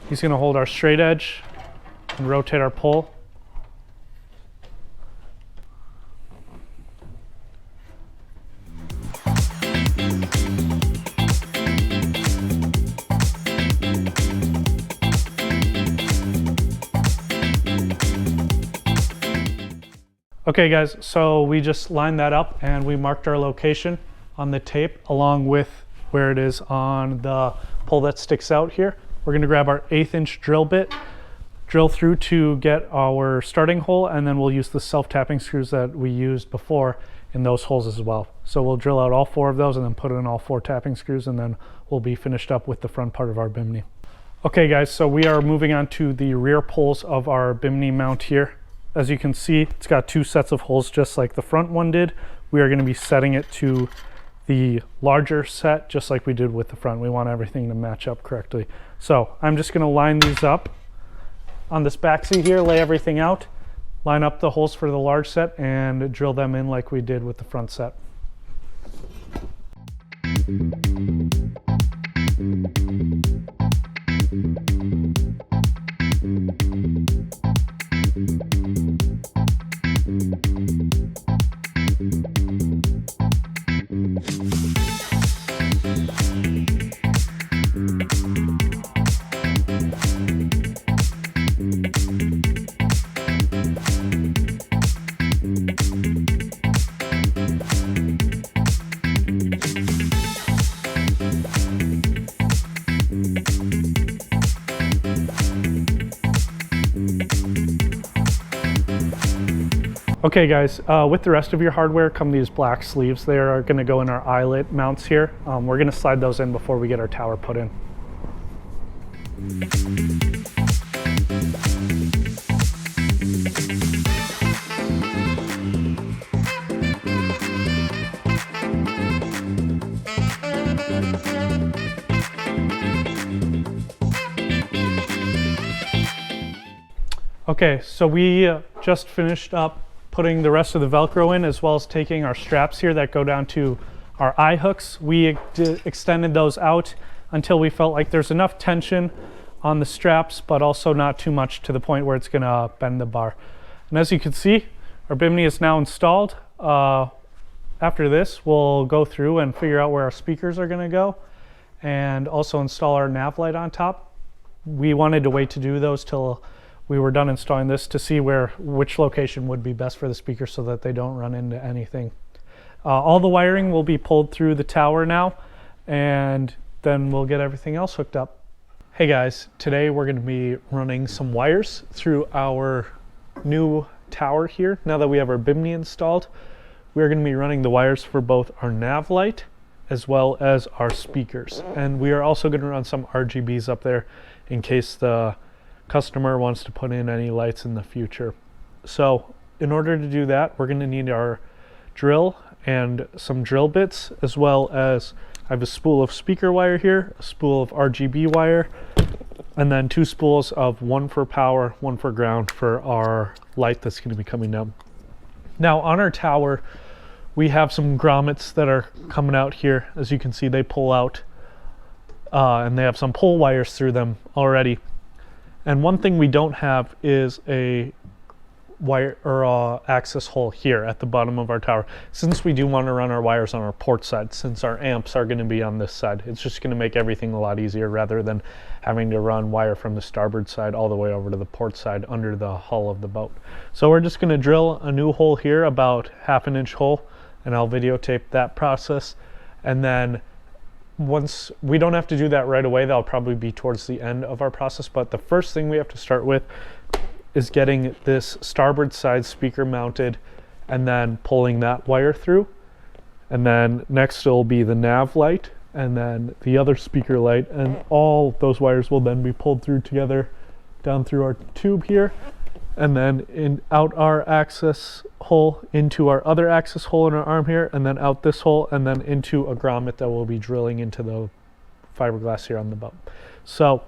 He's gonna hold our straight edge and rotate our pole. Okay guys, so we just lined that up and we marked our location on the tape along with where it is on the pole that sticks out here. We're gonna grab our 1/8 inch drill bit, drill through to get our starting hole, and then we'll use the self-tapping screws that we used before in those holes as well. So we'll drill out all 4 of those and then put in all 4 tapping screws, and then we'll be finished up with the front part of our Bimini. Okay guys, so we are moving on to the rear poles of our Bimini mount here. As you can see, it's got 2 sets of holes just like the front one did. We are gonna be setting it to the larger set just like we did with the front. We want everything to match up correctly. So I'm just gonna line these up on this back seat here, lay everything out, line up the holes for the large set, and drill them in like we did with the front set. Okay guys, with the rest of your hardware come these black sleeves. They are going to go in our eyelet mounts here. We're going to slide those in before we get our tower put in. Okay, so we just finished up putting the rest of the Velcro in, as well as taking our straps here that go down to our eye hooks. We extended those out until we felt like there's enough tension on the straps, but also not too much to the point where it's gonna bend the bar. And as you can see, our Bimini is now installed. After this, we'll go through and figure out where our speakers are gonna go and also install our nav light on top. We wanted to wait to do those till we were done installing this to see which location would be best for the speaker so that they don't run into anything. All the wiring will be pulled through the tower now, and then we'll get everything else hooked up. Hey guys, today we're going to be running some wires through our new tower here. Now that we have our Bimini installed, we're going to be running the wires for both our nav light as well as our speakers. And we are also going to run some RGBs up there in case the customer wants to put in any lights in the future. So in order to do that, we're going to need our drill and some drill bits, as well as I have a spool of speaker wire here, a spool of RGB wire, and then 2 spools of one for power, one for ground for our light that's going to be coming down. Now on our tower, we have some grommets that are coming out here. As you can see, they pull out and they have some pull wires through them already. And one thing we don't have is a wire or access hole here at the bottom of our tower, since we do want to run our wires on our port side, since our amps are going to be on this side. It's just going to make everything a lot easier rather than having to run wire from the starboard side all the way over to the port side under the hull of the boat. So we're just going to drill a new hole here, about 1/2 inch hole, and I'll videotape that process. And then once we don't have to do that right away, that'll probably be towards the end of our process, but the first thing we have to start with is getting this starboard side speaker mounted and then pulling that wire through. And then next will be the nav light and then the other speaker light, and all those wires will then be pulled through together down through our tube here, and then out our access hole into our other access hole in our arm here, and then out this hole, and then into a grommet that we'll be drilling into the fiberglass here on the boat. So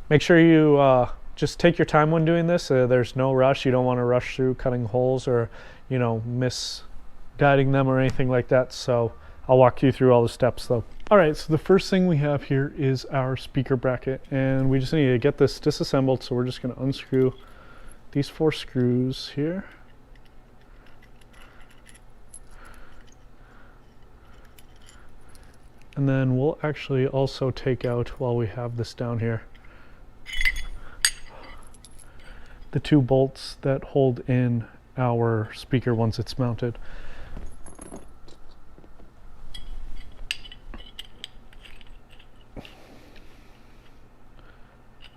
make sure you just take your time when doing this. There's no rush. You don't want to rush through cutting holes or, you know, misguiding them or anything like that. So I'll walk you through all the steps though. All right, so the first thing we have here is our speaker bracket, and we just need to get this disassembled. So we're just going to unscrew these 4 screws here. And then we'll actually also take out, while we have this down here, the 2 bolts that hold in our speaker once it's mounted.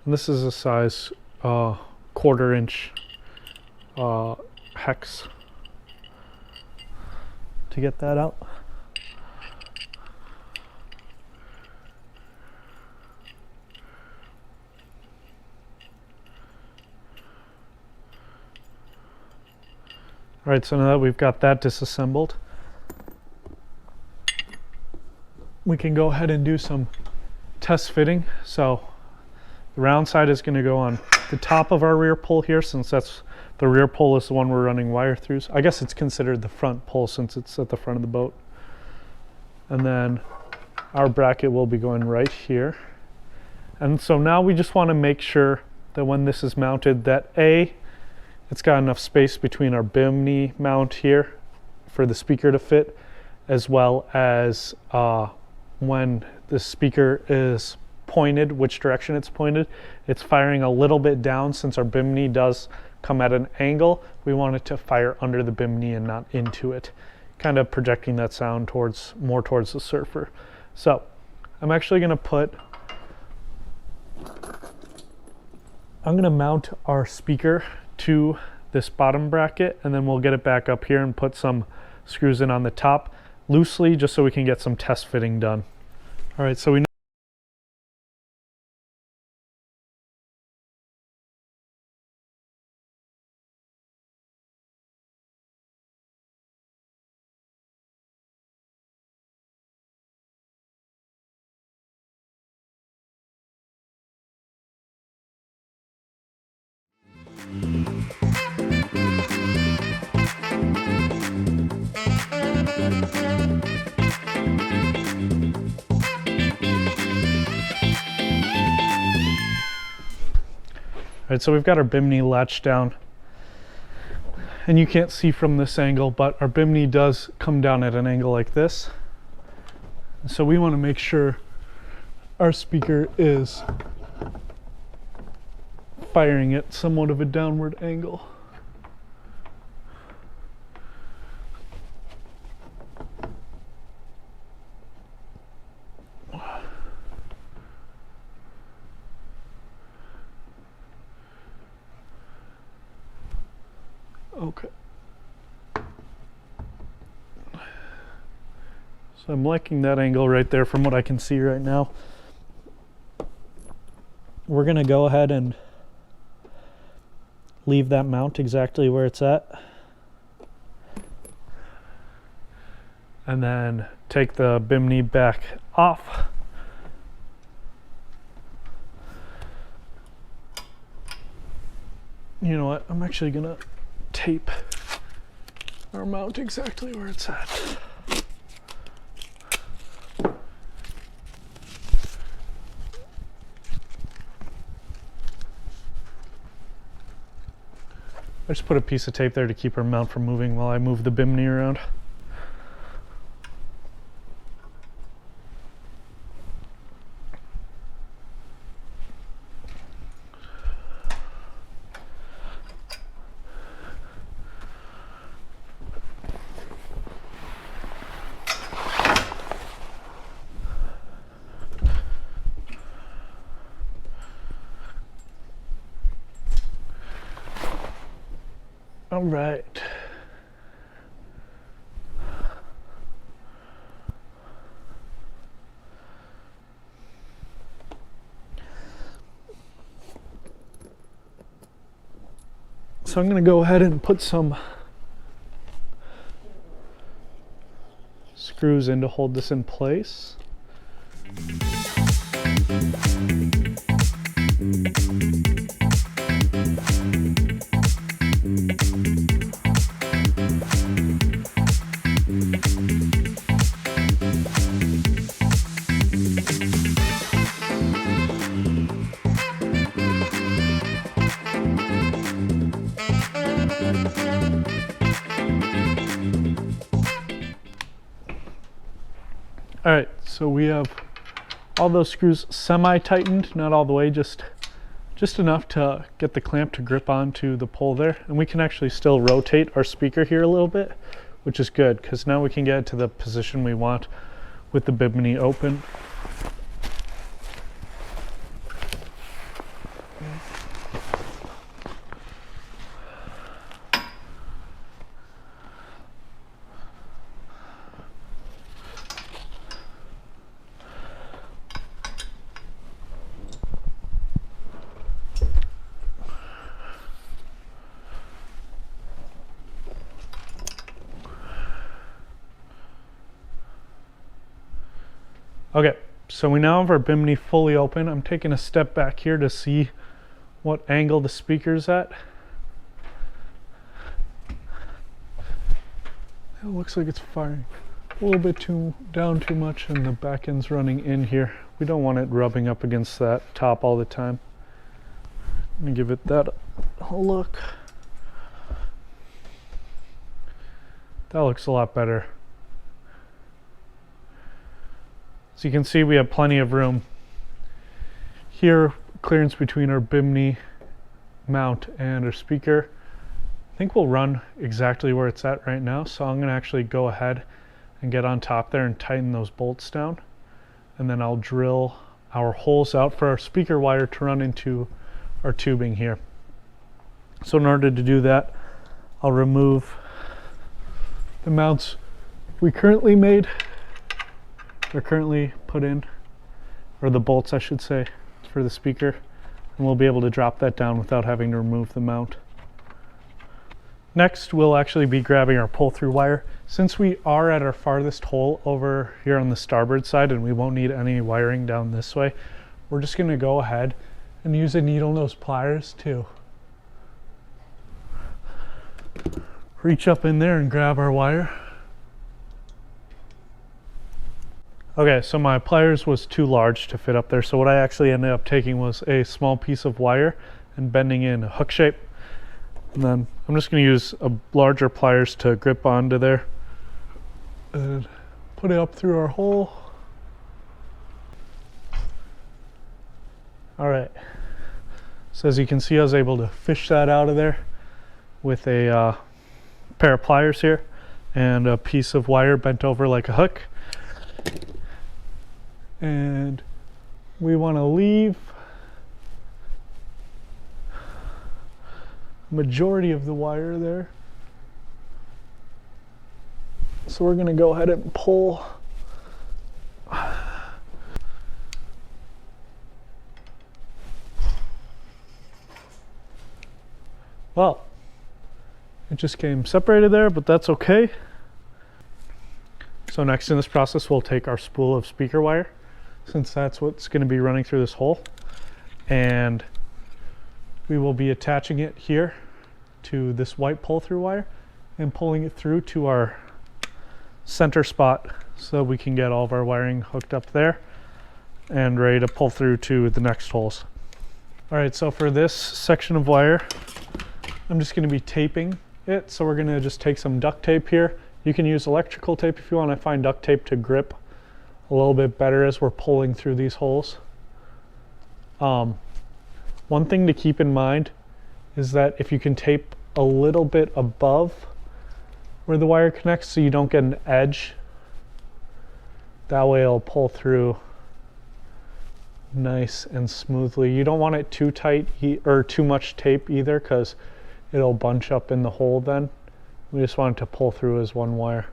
And this is a size 1/4 inch hex to get that out. All right, so now that we've got that disassembled, we can go ahead and do some test fitting. So the round side is going to go on the top of our rear pull here, since that's the rear pull is the one we're running wire through. So I guess it's considered the front pull since it's at the front of the boat. And then our bracket will be going right here. And so now we just want to make sure that when this is mounted, that it's got enough space between our Bimini mount here for the speaker to fit, as well as when the speaker is pointed, which direction it's pointed, it's firing a little bit down. Since our Bimini does come at an angle, we want it to fire under the Bimini and not into it, kind of projecting that sound more towards the surfer. So I'm actually going to mount our speaker to this bottom bracket, and then we'll get it back up here and put some screws in on the top loosely, just so we can get some test fitting done. All right, so we right, so we've got our Bimini latched down, and you can't see from this angle, but our Bimini does come down at an angle like this. So we want to make sure our speaker is firing at somewhat of a downward angle. Okay. So I'm liking that angle right there from what I can see right now. We're going to go ahead and leave that mount exactly where it's at. And then take the Bimini back off. You know what? I'm actually going to tape our mount exactly where it's at. I just put a piece of tape there to keep our mount from moving while I move the Bimini around. All right. So I'm going to go ahead and put some screws in to hold this in place. All right, so we have all those screws semi-tightened, not all the way, just enough to get the clamp to grip onto the pole there. And we can actually still rotate our speaker here a little bit, which is good because now we can get it to the position we want with the Bimini open. Okay, so we now have our Bimini fully open. I'm taking a step back here to see what angle the speaker's at. It looks like it's firing a little bit down too much, and the back end's running in here. We don't want it rubbing up against that top all the time. Let me give it that a look. That looks a lot better. So you can see we have plenty of room here, clearance between our Bimini mount and our speaker. I think we'll run exactly where it's at right now, so I'm going to actually go ahead and get on top there and tighten those bolts down, and then I'll drill our holes out for our speaker wire to run into our tubing here. So in order to do that, I'll remove the mounts we currently made. They're currently put in, or the bolts I should say, for the speaker, and we'll be able to drop that down without having to remove the mount. Next, we'll actually be grabbing our pull-through wire. Since we are at our farthest hole over here on the starboard side and we won't need any wiring down this way, we're just going to go ahead and use a needle nose pliers to reach up in there and grab our wire. Okay, so my pliers was too large to fit up there, so what I actually ended up taking was a small piece of wire and bending in a hook shape. And then I'm just going to use a larger pliers to grip onto there and put it up through our hole. All right, so as you can see, I was able to fish that out of there with a pair of pliers here and a piece of wire bent over like a hook. And we want to leave majority of the wire there. So we're going to go ahead and pull. Well, it just came separated there, but that's okay. So next in this process, we'll take our spool of speaker wire, since that's what's going to be running through this hole, and we will be attaching it here to this white pull-through wire and pulling it through to our center spot so we can get all of our wiring hooked up there and ready to pull through to the next holes. All right, so for this section of wire, I'm just going to be taping it. So we're going to just take some duct tape here. You can use electrical tape if you want. I find duct tape to grip a little bit better as we're pulling through these holes. One thing to keep in mind is that if you can tape a little bit above where the wire connects so you don't get an edge, that way it'll pull through nice and smoothly. You don't want it too tight or too much tape either, because it'll bunch up in the hole then. We just want it to pull through as one wire.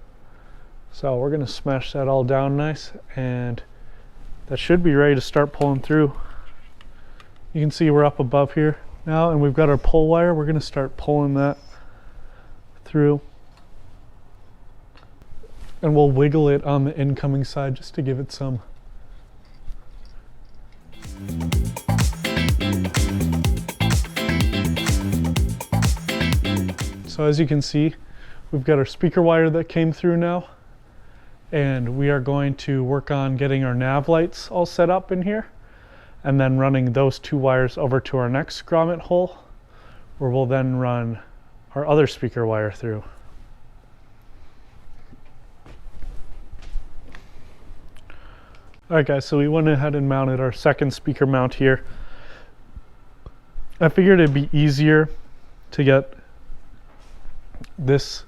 So we're going to smash that all down nice, and that should be ready to start pulling through. You can see we're up above here now, and we've got our pull wire. We're going to start pulling that through, and we'll wiggle it on the incoming side just to give it some. So as you can see, we've got our speaker wire that came through now, and we are going to work on getting our nav lights all set up in here, and then running those two wires over to our next grommet hole, where we'll then run our other speaker wire through. Alright guys, so we went ahead and mounted our second speaker mount here. I figured it'd be easier to get this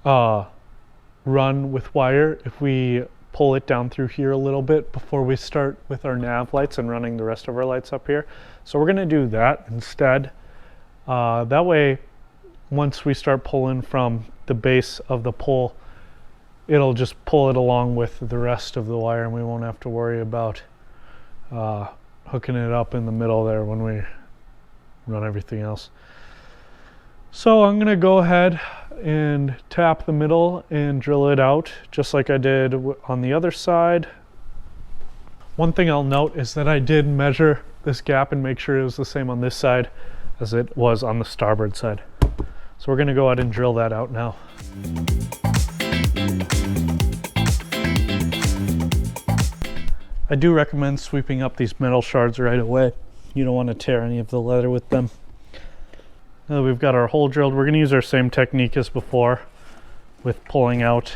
run with wire if we pull it down through here a little bit before we start with our nav lights and running the rest of our lights up here. So we're going to do that instead. That way, once we start pulling from the base of the pole, it'll just pull it along with the rest of the wire, and we won't have to worry about hooking it up in the middle there when we run everything else. So I'm going to go ahead and tap the middle and drill it out just like I did on the other side. One thing I'll note is that I did measure this gap and make sure it was the same on this side as it was on the starboard side. So we're going to go ahead and drill that out now. I do recommend sweeping up these metal shards right away. You don't want to tear any of the leather with them. Now that we've got our hole drilled, we're going to use our same technique as before with pulling out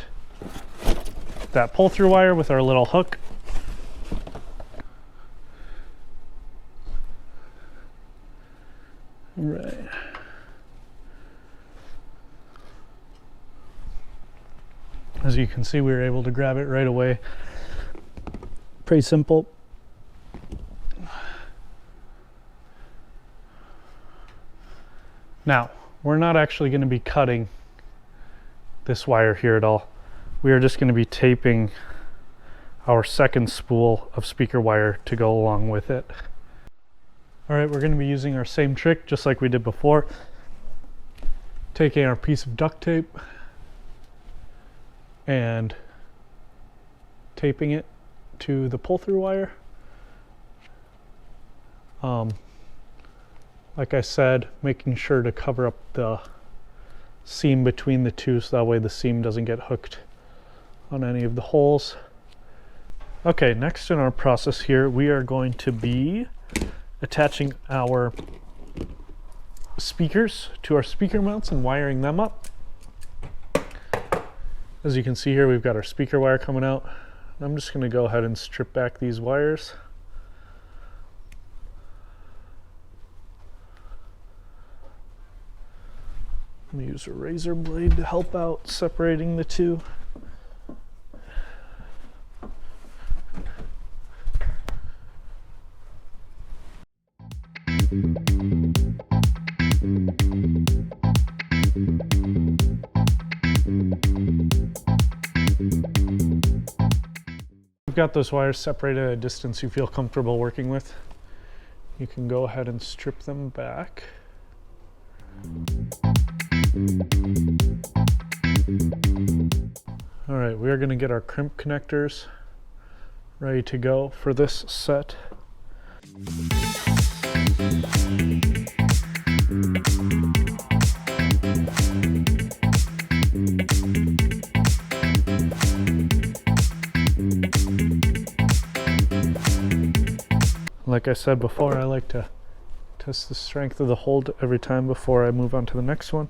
that pull-through wire with our little hook. Right. As you can see, we were able to grab it right away. Pretty simple. Now, we're not actually going to be cutting this wire here at all. We are just going to be taping our second spool of speaker wire to go along with it. All right, we're going to be using our same trick just like we did before. Taking our piece of duct tape and taping it to the pull-through wire. Like I said, making sure to cover up the seam between the two so that way the seam doesn't get hooked on any of the holes. Okay, next in our process here, we are going to be attaching our speakers to our speaker mounts and wiring them up. As you can see here, we've got our speaker wire coming out. I'm just going to go ahead and strip back these wires. I'm going to use a razor blade to help out separating the two. You've got those wires separated at a distance you feel comfortable working with. You can go ahead and strip them back. All right, we are going to get our crimp connectors ready to go for this set. Like I said before, I like to test the strength of the hold every time before I move on to the next one.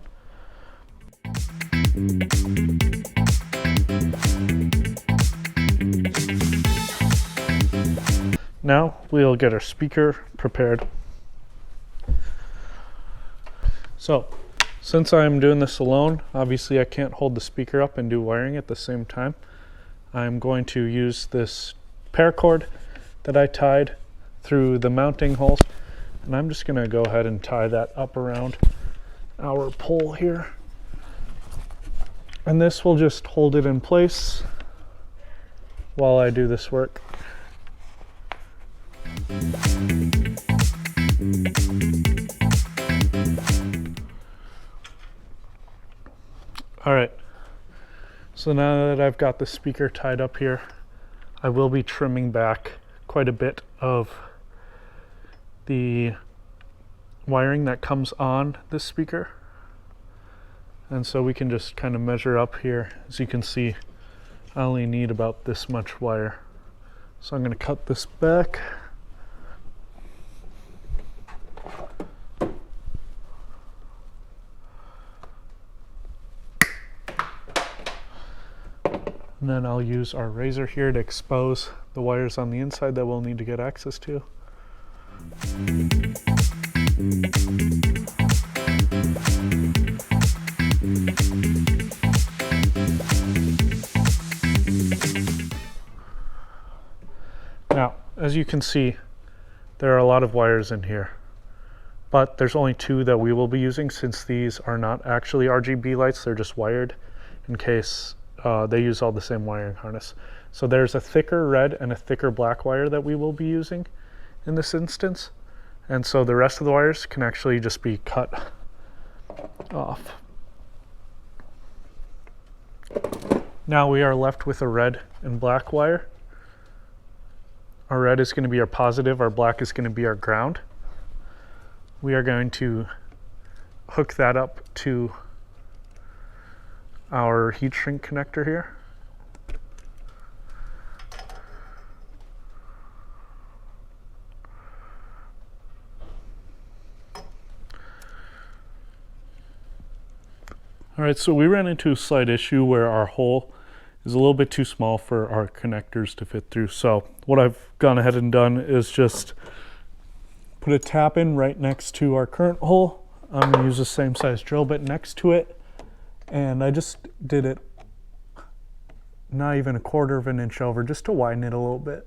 Now we'll get our speaker prepared. So, since I'm doing this alone, obviously I can't hold the speaker up and do wiring at the same time. I'm going to use this paracord that I tied through the mounting holes, and I'm just going to go ahead and tie that up around our pole here, and this will just hold it in place while I do this work. All right, so now that I've got the speaker tied up here, I will be trimming back quite a bit of the wiring that comes on this speaker. And so we can just kind of measure up here. As you can see, I only need about this much wire. So I'm going to cut this back. And then I'll use our razor here to expose the wires on the inside that we'll need to get access to. Now, as you can see, there are a lot of wires in here, but there's only two that we will be using since these are not actually RGB lights, they're just wired in case they use all the same wiring harness. So there's a thicker red and a thicker black wire that we will be using in this instance. And so the rest of the wires can actually just be cut off. Now we are left with a red and black wire. Our red is going to be our positive, our black is going to be our ground. We are going to hook that up to our heat shrink connector here. All right, so we ran into a slight issue where our hole is a little bit too small for our connectors to fit through. So what I've gone ahead and done is just put a tap in right next to our current hole. I'm going to use the same size drill bit next to it, and I just did it not even a quarter of an inch over just to widen it a little bit.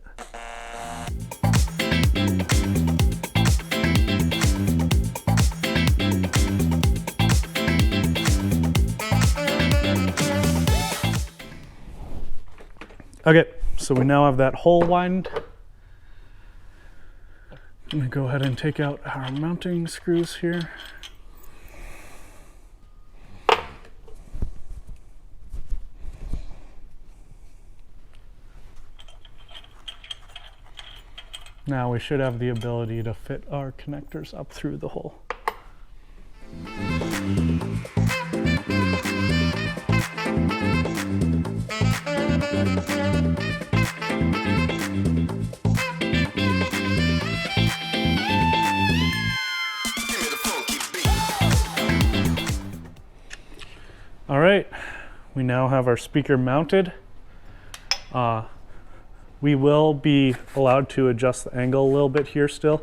Okay, so we now have that hole widened. I'm going to go ahead and take out our mounting screws here. Now we should have the ability to fit our connectors up through the hole. All right, we now have our speaker mounted. We will be allowed to adjust the angle a little bit here still,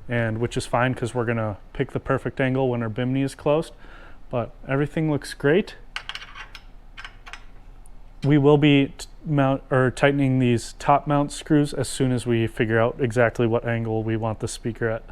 and which is fine because we're gonna pick the perfect angle when our bimini is closed, but everything looks great. We will be tightening these top mount screws as soon as we figure out exactly what angle we want the speaker at.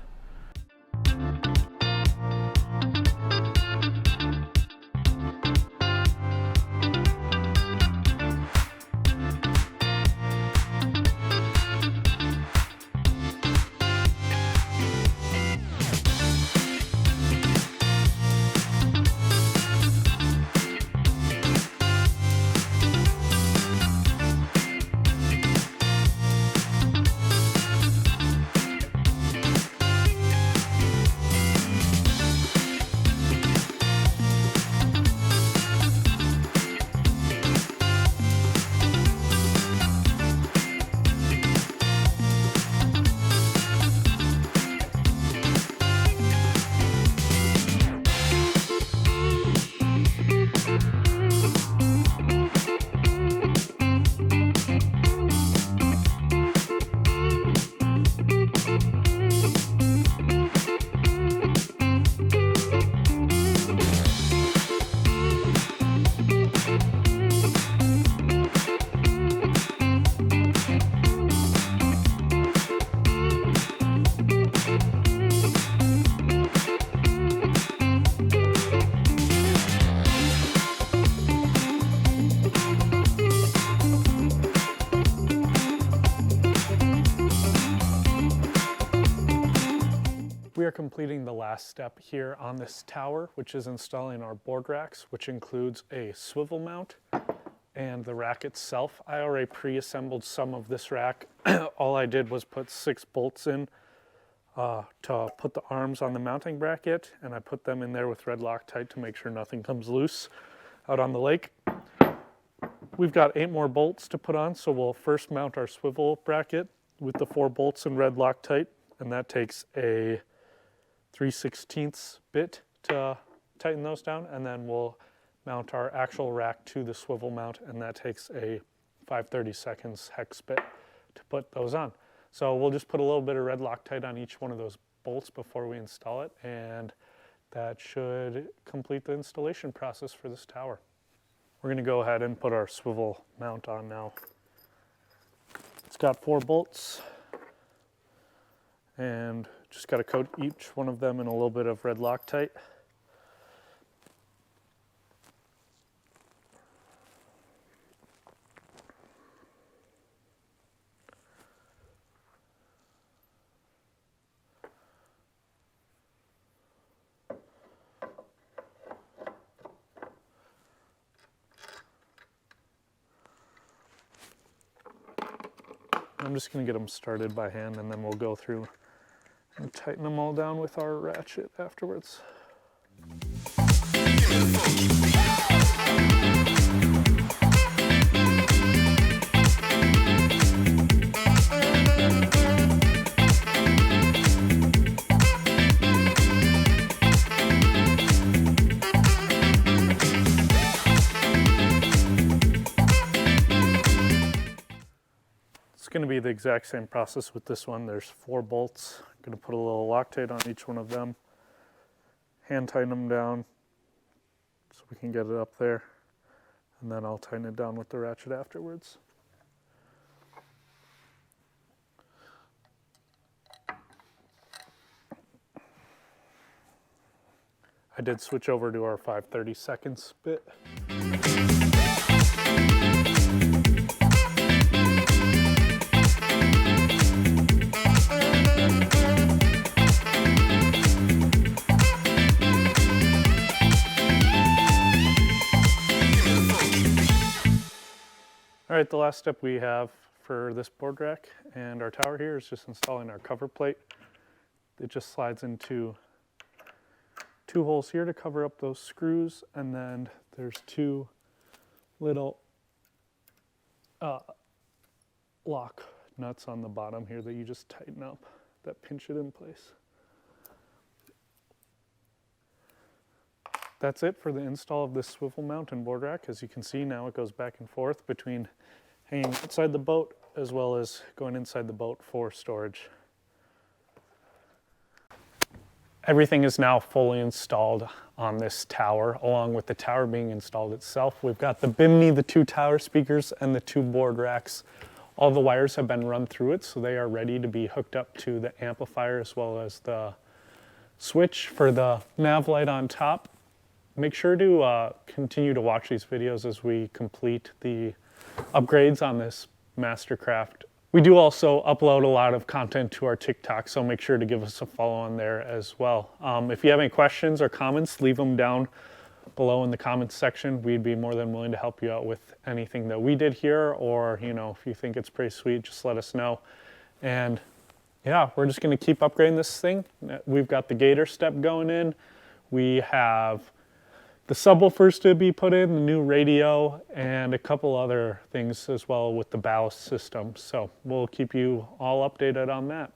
We are completing the last step here on this tower, which is installing our board racks, which includes a swivel mount and the rack itself. I already pre-assembled some of this rack. All I did was put 6 bolts in to put the arms on the mounting bracket, and I put them in there with red Loctite to make sure nothing comes loose out on the lake. We've got 8 more bolts to put on, so we'll first mount our swivel bracket with the 4 bolts in red Loctite, and that takes a 3/16 bit to tighten those down, and then we'll mount our actual rack to the swivel mount, and that takes a 5/32 hex bit to put those on. So we'll just put a little bit of red Loctite on each one of those bolts before we install it, and that should complete the installation process for this tower. We're going to go ahead and put our swivel mount on now. It's got 4 bolts, and just got to coat each one of them in a little bit of red Loctite. I'm just going to get them started by hand, and then we'll go through and tighten them all down with our ratchet afterwards. It's going to be the exact same process with this one. There's 4 bolts. I'm going to put a little Loctite on each one of them, hand tighten them down so we can get it up there, and then I'll tighten it down with the ratchet afterwards. I did switch over to our 5/32 bit. All right, the last step we have for this board rack and our tower here is just installing our cover plate. It just slides into 2 holes here to cover up those screws, and then there's 2 little lock nuts on the bottom here that you just tighten up, that pinch it in place. that's it for the install of this swivel mount and board rack. As you can see, now it goes back and forth between hanging outside the boat as well as going inside the boat for storage. Everything is now fully installed on this tower, along with the tower being installed itself. We've got the Bimini, the 2 tower speakers, and the 2 board racks. All the wires have been run through it, so they are ready to be hooked up to the amplifier as well as the switch for the nav light on top. Make sure to continue to watch these videos as we complete the upgrades on this Mastercraft. We do also upload a lot of content to our TikTok, so make sure to give us a follow on there as well. If you have any questions or comments, leave them down below in the comments section. We'd be more than willing to help you out with anything that we did here, or if you think it's pretty sweet, just let us know. And yeah, we're just going to keep upgrading this thing. We've got the gatorstep going in. We have the subwoofers to be put in, the new radio, and a couple other things as well with the ballast system. So we'll keep you all updated on that.